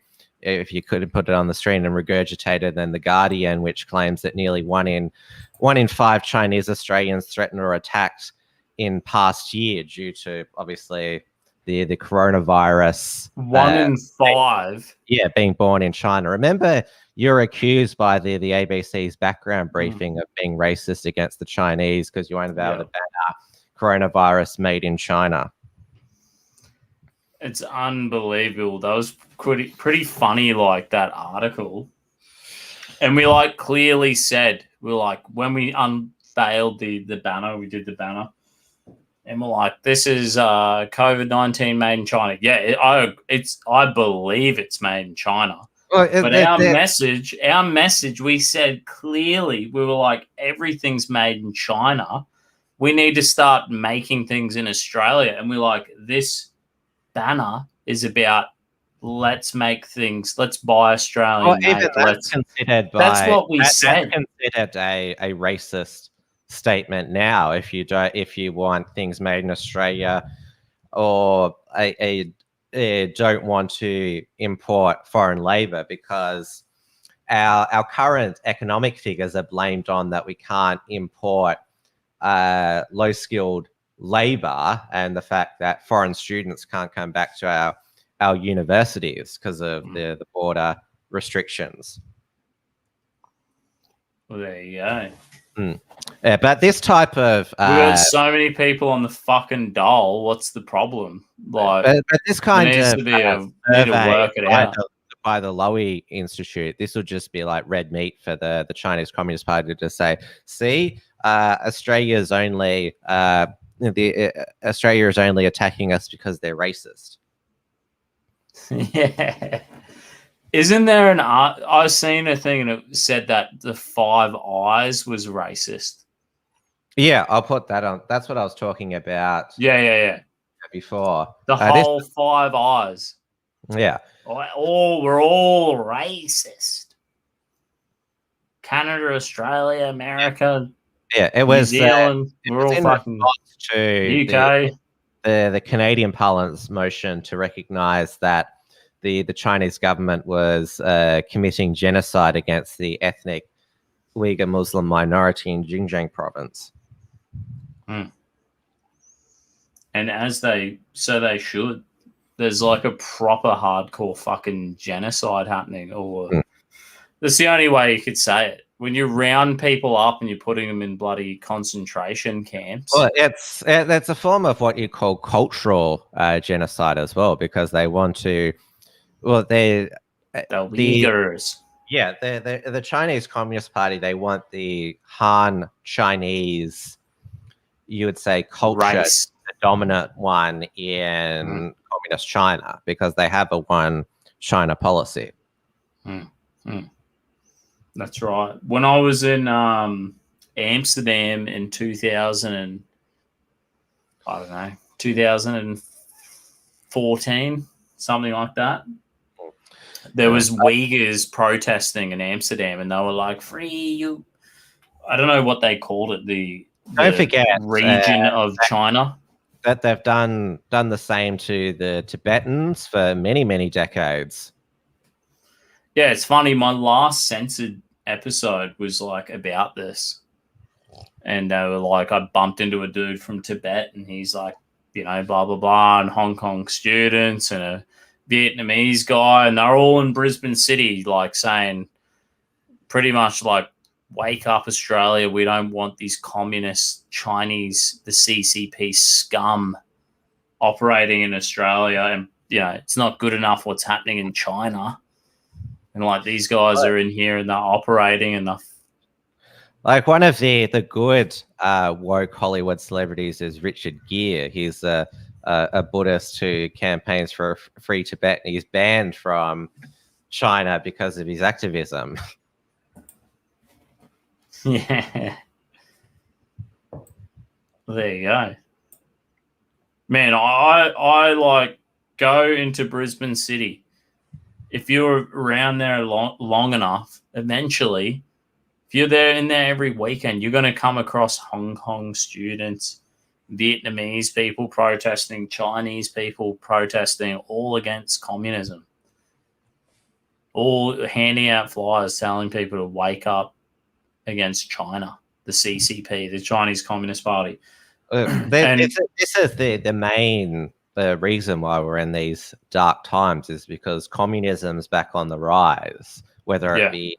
if you could put it on the screen and regurgitate it, than The Guardian, which claims that nearly one in 5 Chinese Australians threatened or attacked in past year due to obviously the coronavirus. 1 in 5. Yeah, being born in China. Remember, you're accused by the ABC's background briefing of being racist against the Chinese because you unveiled the banner "Coronavirus Made in China." It's unbelievable. That was pretty funny, like that article. And we like clearly said, we're like, when we unveiled the banner, we did the banner, and we're like, this is COVID-19 made in China. Yeah, I believe it's made in China. Well, but our message, we said clearly, we were like, everything's made in China. We need to start making things in Australia. And we're like, this banner is about let's make things, let's buy Australian. Well, even that's considered that's what we said. That's considered a racist statement now. If you want things made in Australia, or don't want to import foreign labor, because our current economic figures are blamed on that we can't import low skilled labor, and the fact that foreign students can't come back to our universities because of the border restrictions. Well, there you go. Yeah, but this type of we got so many people on the fucking dole. What's the problem? Like, but this kind of need to work it out by the Lowy Institute. This will just be like red meat for the Chinese Communist Party to say, see, Australia is only attacking us because they're racist. Yeah. Isn't there an art? I've seen a thing and it said that the Five Eyes was racist. Yeah, I'll put that on. That's what I was talking about. Yeah. Before the whole Five Eyes. Yeah. We're all racist. Canada, Australia, America. Yeah, it was New Zealand. We're all fucking to UK. The Canadian Parliament's motion to recognise that the Chinese government was committing genocide against the ethnic Uyghur Muslim minority in Xinjiang province. And they should. There's like a proper hardcore fucking genocide happening. Or that's the only way you could say it. When you round people up and you're putting them in bloody concentration camps. Well, that's a form of what you call cultural genocide as well, because they want to. Well, the Uyghurs. Yeah, the Chinese Communist Party, they want the Han Chinese, you would say, culture, race, the dominant one in communist China, because they have a one China policy. That's right. When I was in Amsterdam in 2014, something like that. There was Uyghurs protesting in Amsterdam, and they were like, "Free you." I don't know what they called it. Don't forget region of China. That they've done the same to the Tibetans for many decades. Yeah, it's funny. My last censored episode was like about this, and they were like, I bumped into a dude from Tibet, and he's like, blah blah blah, and Hong Kong students and a Vietnamese guy, and they're all in Brisbane City, like saying pretty much like, wake up Australia, we don't want these communist Chinese, the CCP scum operating in Australia, and it's not good enough what's happening in China, and like these guys are in here and they're operating, and like one of the good woke Hollywood celebrities is Richard Gere. He's a Buddhist who campaigns for free Tibet, and he's banned from China because of his activism. Yeah. There you go. Man, I like go into Brisbane City. If you're around there long enough, eventually, if you're in there every weekend, you're going to come across Hong Kong students, Vietnamese people protesting, Chinese people protesting, all against communism. all handing out flyers telling people to wake up against China, the CCP, the Chinese Communist Party. This is the main reason why we're in these dark times, is because communism's back on the rise, whether it be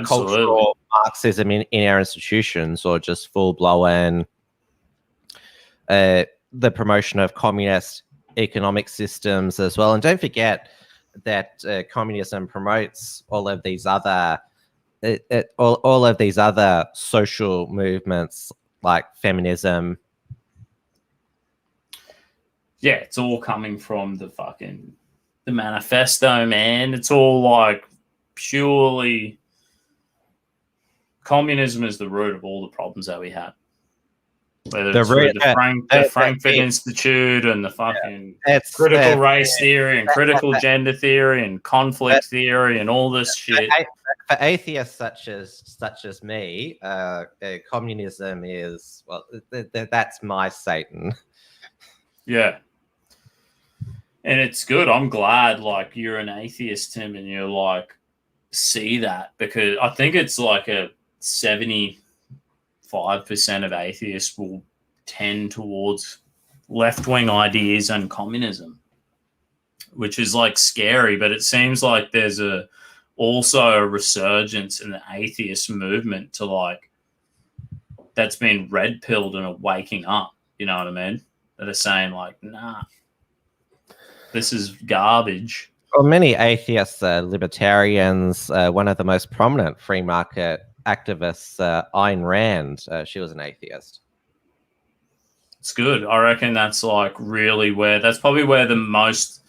cultural Marxism in our institutions or just full-blown the promotion of communist economic systems as well. And don't forget that communism promotes all of these other all of these other social movements like feminism. Yeah, it's all coming from the manifesto, man. It's all like purely communism is the root of all the problems that we have. Whether it's the Frankfurt Institute and the fucking critical race theory and critical gender theory and conflict theory and all this shit. For atheists such as me, communism is, well, that's my Satan. Yeah. And it's good. I'm glad, like, you're an atheist, Tim, and you're like, see that, because I think it's like a 75% of atheists will tend towards left-wing ideas and communism, which is like scary, but it seems like there's also a resurgence in the atheist movement to like that's been red-pilled and are waking up, you know what I mean? That are saying like, nah, this is garbage. Well, many atheists are libertarians. One of the most prominent free market activists, Ayn Rand, she was an atheist. It's good. I reckon that's like really that's probably where the most,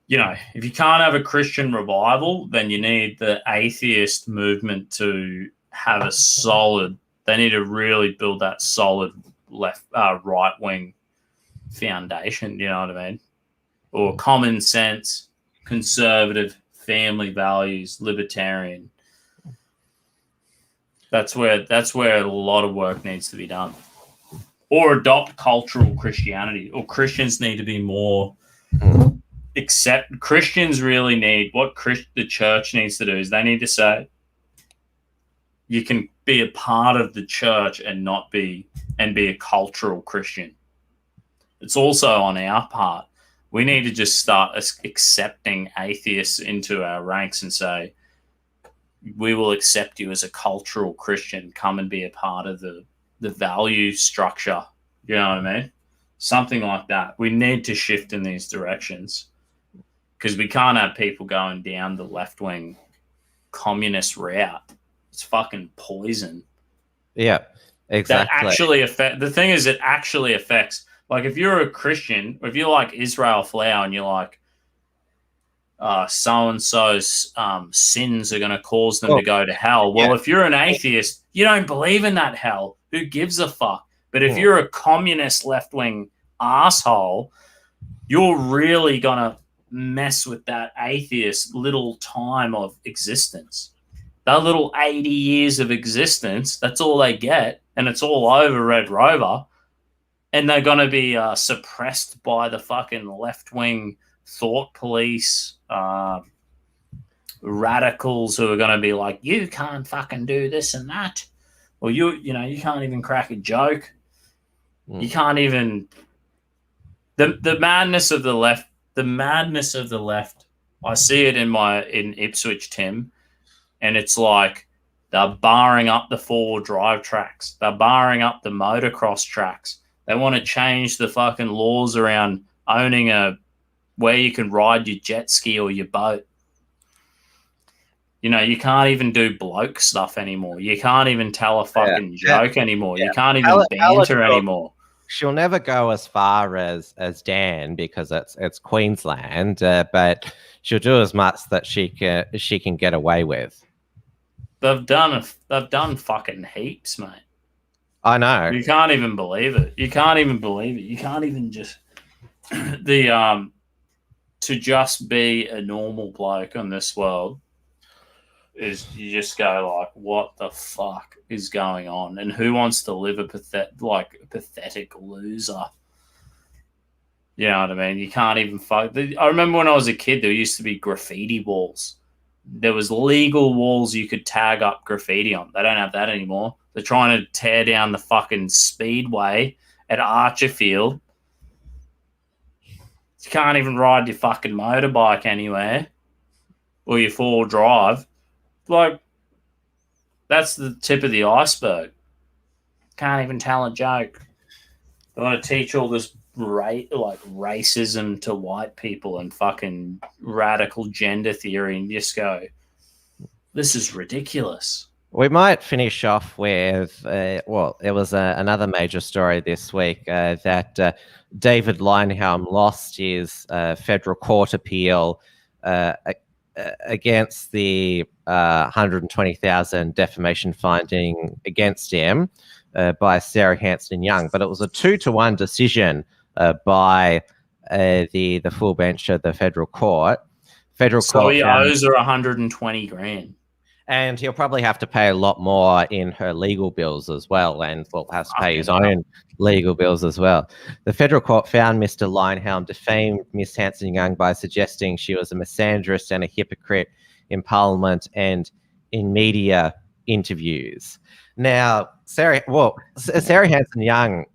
you know, if you can't have a Christian revival, then you need the atheist movement to have a solid, they need to really build that solid right-wing foundation, you know what I mean? Or common sense, conservative, family values, libertarian. That's where a lot of work needs to be done. Or adopt cultural Christianity. Or Christians need to be more Christians really need, what the church needs to do is they need to say, you can be a part of the church and be a cultural Christian. It's also on our part. We need to just start accepting atheists into our ranks and say, we will accept you as a cultural Christian. Come and be a part of the value structure. You know what I mean? Something like that. We need to shift in these directions because we can't have people going down the left-wing communist route. It's fucking poison. Yeah, exactly. The thing is, it actually affects. Like, if you're a Christian, or if you're like Israel Flower and you're like, so-and-so's sins are going to cause them to go to hell. Well, if you're an atheist, you don't believe in that hell. Who gives a fuck? But if you're a communist left-wing asshole, you're really going to mess with that atheist little time of existence. That little 80 years of existence, that's all they get, and it's all over Red Rover. And they're going to be suppressed by the fucking left-wing thought police, radicals who are going to be like, you can't fucking do this and that. Or you can't even crack a joke. You can't even... The madness of the left, I see it in Ipswich, Tim, and it's like they're barring up the four-wheel drive tracks. They're barring up the motocross tracks. They want to change the fucking laws around owning where you can ride your jet ski or your boat. You know, you can't even do bloke stuff anymore. You can't even tell a fucking joke anymore. You can't even banter anymore. She'll never go as far as Dan because it's Queensland, but she'll do as much that she can get away with. They've done fucking heaps, mate. I know. You can't even believe it. You can't even just to just be a normal bloke on this world is you just go like, what the fuck is going on? And who wants to live a pathetic loser? You know what I mean? You can't even fuck. I remember when I was a kid, there used to be graffiti walls there was legal walls you could tag up graffiti on. They don't have that anymore. They're trying to tear down the fucking speedway at Archerfield. You can't even ride your fucking motorbike anywhere or your four-wheel drive. Like, that's the tip of the iceberg. Can't even tell a joke. They want to teach all this racism to white people and fucking radical gender theory, and just go, this is ridiculous. We might finish off with, it was another major story this week that David Linehelm lost his federal court appeal against the 120,000 defamation finding against him by Sarah Hanson-Young. But it was a 2-1 decision by the full bench of the federal court. So he owes her 120 grand. And he'll probably have to pay a lot more in her legal bills as well, and has to pay his own legal bills as well. The federal court found Mr. Linehelm defamed Miss Hanson-Young by suggesting she was a misandrist and a hypocrite in Parliament and in media interviews. Now, Sarah Hanson-Young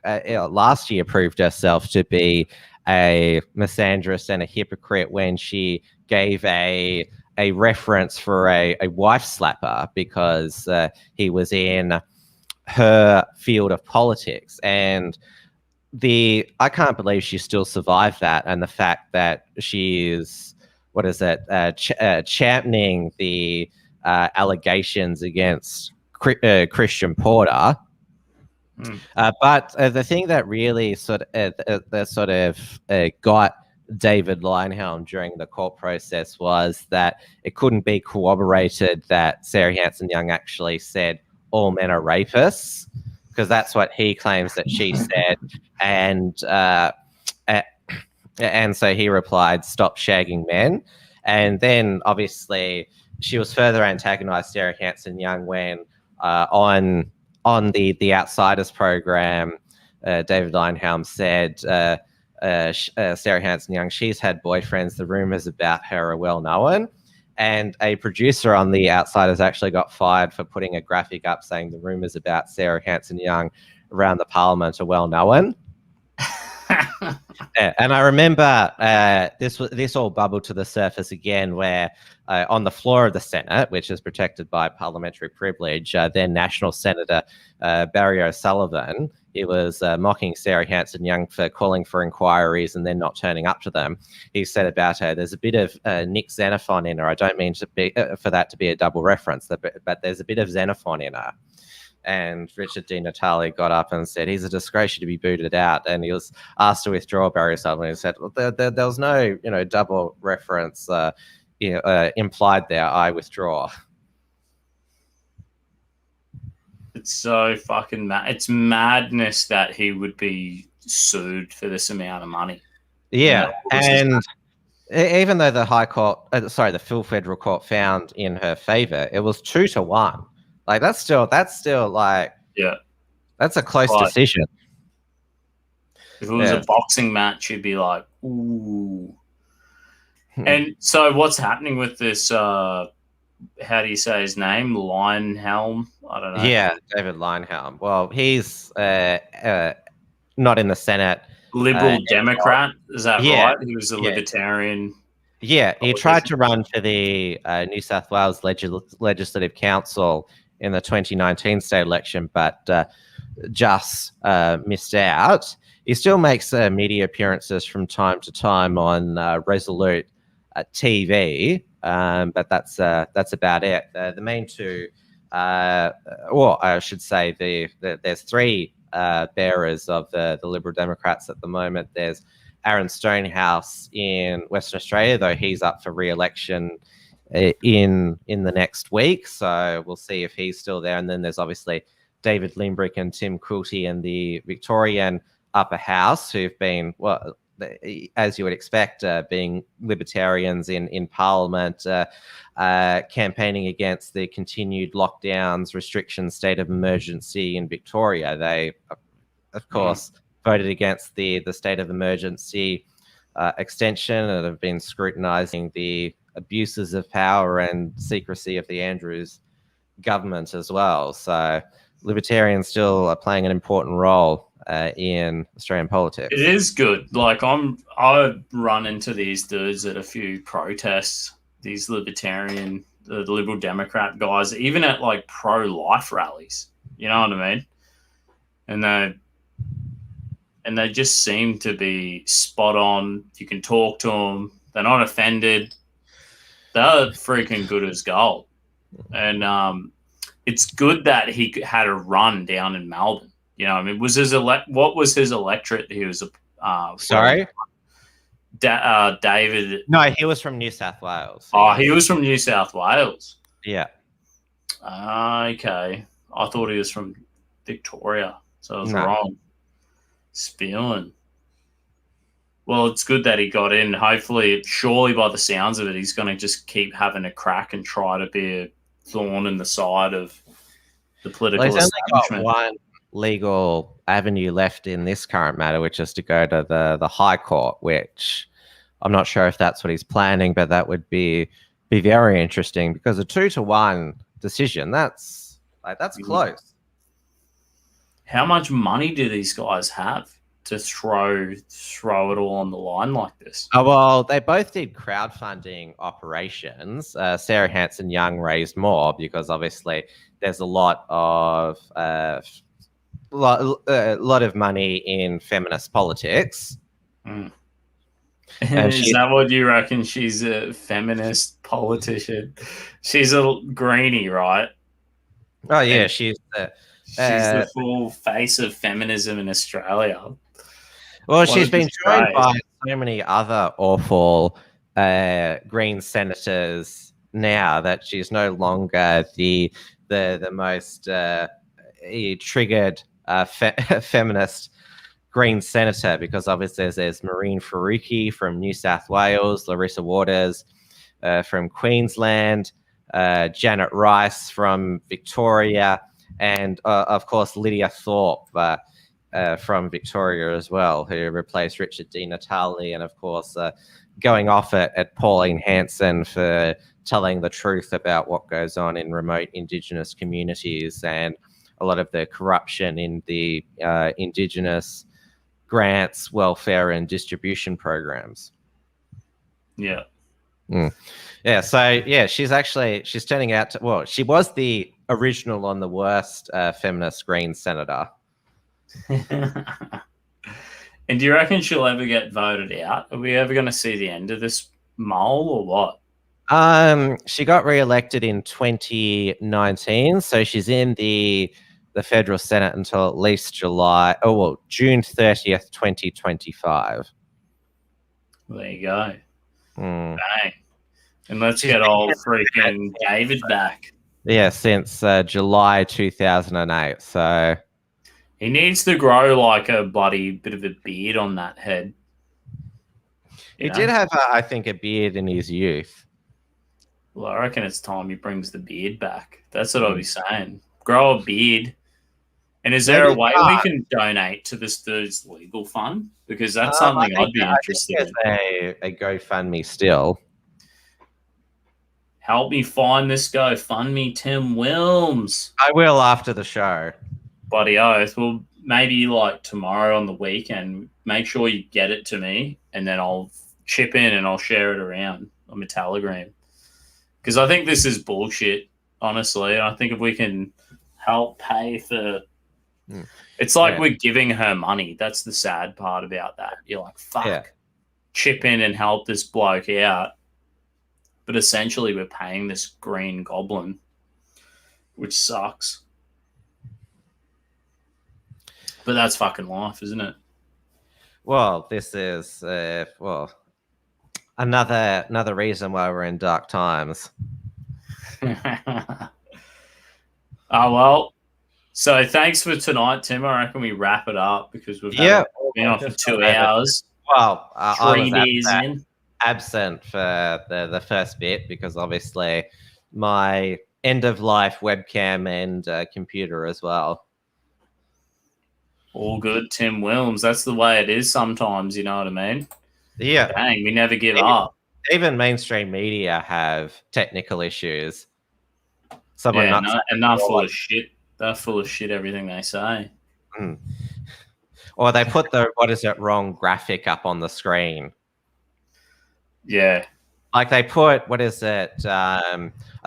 last year proved herself to be a misandrist and a hypocrite when she gave a reference for a wife slapper because he was in her field of politics. And I can't believe she still survived that, and the fact that she is, championing the allegations against Christian Porter. But the thing that really got David Linehelm during the court process was that it couldn't be corroborated that Sarah Hanson-Young actually said all men are rapists, because that's what he claims that she said. And so he replied, "Stop shagging men." And then obviously she was further antagonized, Sarah Hanson-Young, when on the Outsiders program, David Linehelm said, Sarah Hanson-Young, she's had boyfriends, the rumors about her are well known. And a producer on The Outsiders actually got fired for putting a graphic up saying the rumors about Sarah Hanson-Young around the Parliament are well known. And I remember this all bubbled to the surface again, where on the floor of the Senate, which is protected by parliamentary privilege, then National Senator Barry O'Sullivan, he was mocking Sarah Hanson-Young for calling for inquiries and then not turning up to them. He said about her, there's a bit of Nick Xenophon in her. I don't mean to be for that to be a double reference, but there's a bit of Xenophon in her. And Richard Di Natale got up and said, he's a disgrace to be booted out. And he was asked to withdraw Barry O'Sullivan. He said, well, there was no double reference implied there. I withdraw. It's so fucking mad. It's madness that he would be sued for this amount of money. Yeah, and even though the High Court, the full federal court found in her favor, it was 2-1. Like that's still like, yeah, that's a close decision. If it was a boxing match, you'd be like, ooh. And so, what's happening with this? How do you say his name? Linehelm? I don't know. Yeah, David Linehelm. Well, he's not in the Senate. Liberal Democrat, is that right? He was a libertarian. Yeah, he tried to run for the New South Wales Legislative Council in the 2019 state election, but just missed out. He still makes media appearances from time to time on Resolute TV, but that's about it. The main two, or I should say, there's three bearers of the Liberal Democrats at the moment. There's Aaron Stonehouse in Western Australia, though he's up for re-election in the next week, so we'll see if he's still there. And then there's obviously David Limbrick and Tim Coulty in the Victorian upper house, who've been, well, as you would expect, being libertarians in Parliament, campaigning against the continued lockdowns, restrictions, state of emergency in Victoria. They, of course, voted against the state of emergency extension, and have been scrutinising the abuses of power and secrecy of the Andrews government as well. So libertarians still are playing an important role in Australian politics. It is good. Like I run into these dudes at a few protests, these libertarian, the Liberal Democrat guys, even at like pro-life rallies. You know what I mean? And they just seem to be spot on. You can talk to them. They're not offended. They're freaking good as gold. And it's good that he had a run down in Melbourne. You know, I mean, what was his electorate? He was Sorry, David. No, he was from New South Wales. Oh, he was from New South Wales. Yeah. Okay, I thought he was from Victoria, so I was wrong. Spewing. Well, it's good that he got in. Hopefully, surely by the sounds of it, he's going to just keep having a crack and try to be a thorn in the side of the political establishment. Only got one legal avenue left in this current matter, which is to go to the High Court, which I'm not sure if that's what he's planning, but that would be very interesting because a 2-1 decision, that's close. How much money do these guys have to throw it all on the line like this? Oh, well, they both did crowdfunding operations. Sarah Hanson-Young raised more because obviously there's a lot of money in feminist politics. Mm. Is that what you reckon? She's a feminist politician. She's a greenie, right? Oh yeah, she's the full face of feminism in Australia. Well, she's been joined by so many other awful Green senators now that she's no longer the most triggered feminist Green senator, because obviously there's Maureen Faruqi from New South Wales, Larissa Waters from Queensland, Janet Rice from Victoria, and of course Lydia Thorpe from Victoria as well, who replaced Richard Di Natale, and of course going off at Pauline Hanson for telling the truth about what goes on in remote Indigenous communities and a lot of the corruption in the Indigenous grants, welfare, and distribution programs. Yeah. Yeah, so yeah, she's turning out to, well, she was the original on the worst feminist Green senator. And do you reckon she'll ever get voted out? Are we ever going to see the end of this mole or what? She got re-elected in 2019, so she's in the federal Senate until at least June 30th, 2025. There you go. Bang. And let's get old freaking David back. Yeah, since July 2008. So he needs to grow like a bloody bit of a beard on that head. He did have, I think, a beard in his youth. Well, I reckon it's time he brings the beard back. That's what I'll be saying. Grow a beard. And is there a way we can donate to this dude's legal fund? Because that's something I'd be interested in. A GoFundMe still. Help me find this GoFundMe, Tim Wilms. I will after the show. Bloody oath. Well, maybe like tomorrow on the weekend, make sure you get it to me, and then I'll chip in and I'll share it around on my Telegram. Because I think this is bullshit, honestly. I think if we can help pay for... It's like we're giving her money. That's the sad part about that. You're like, fuck, chip in and help this bloke out. But essentially we're paying this green goblin, which sucks. But that's fucking life, isn't it? Well, this is, another reason why we're in dark times. Oh, well. So thanks for tonight, Tim. I reckon we wrap it up because we've been on for 2 hours. Well, 3 days in. Absent for the first bit because obviously my end of life webcam and computer as well. All good, Tim Wilms. That's the way it is sometimes, you know what I mean? Yeah. Dang, we never give up. even mainstream media have technical issues. Someone Yeah, not and they're full of shit. They're full of shit. Everything they say. Or they put the wrong graphic up on the screen. Yeah. Like they put I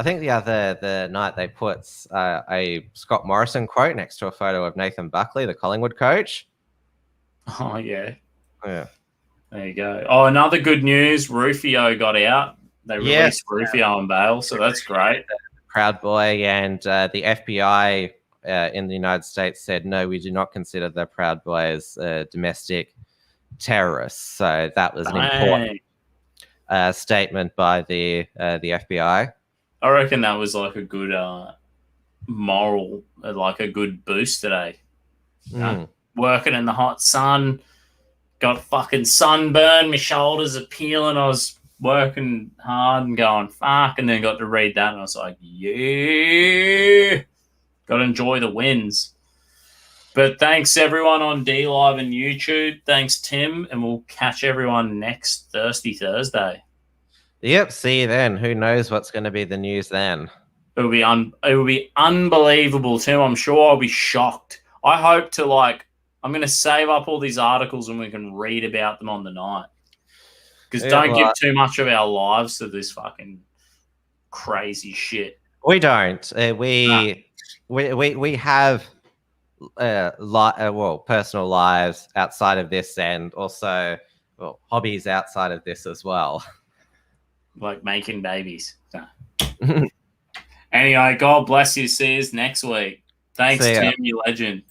think the night they put a Scott Morrison quote next to a photo of Nathan Buckley, the Collingwood coach. Oh yeah. Yeah. There you go. Oh, another good news. Rufio got out. They released Rufio on bail, so that's great. Proud Boy and the FBI in the United States said, no, we do not consider the Proud Boys domestic terrorists. So that was an important statement by the FBI. I reckon that was like a good moral, like a good boost today. Working in the hot sun, got fucking sunburn, my shoulders are peeling. I was working hard and going, fuck, and then got to read that and I was like, yeah, got to enjoy the wins. But thanks everyone on D Live and YouTube. Thanks, Tim, and we'll catch everyone next Thirsty Thursday. Yep, see you then. Who knows what's going to be the news then? It will be unbelievable, Tim. I'm sure I'll be shocked. I hope to I'm going to save up all these articles and we can read about them on the night. Because don't give too much of our lives to this fucking crazy shit. We don't. We have personal lives outside of this, and also hobbies outside of this as well. Like making babies. Anyway, God bless you. See you next week. Thanks, Tim, you legend.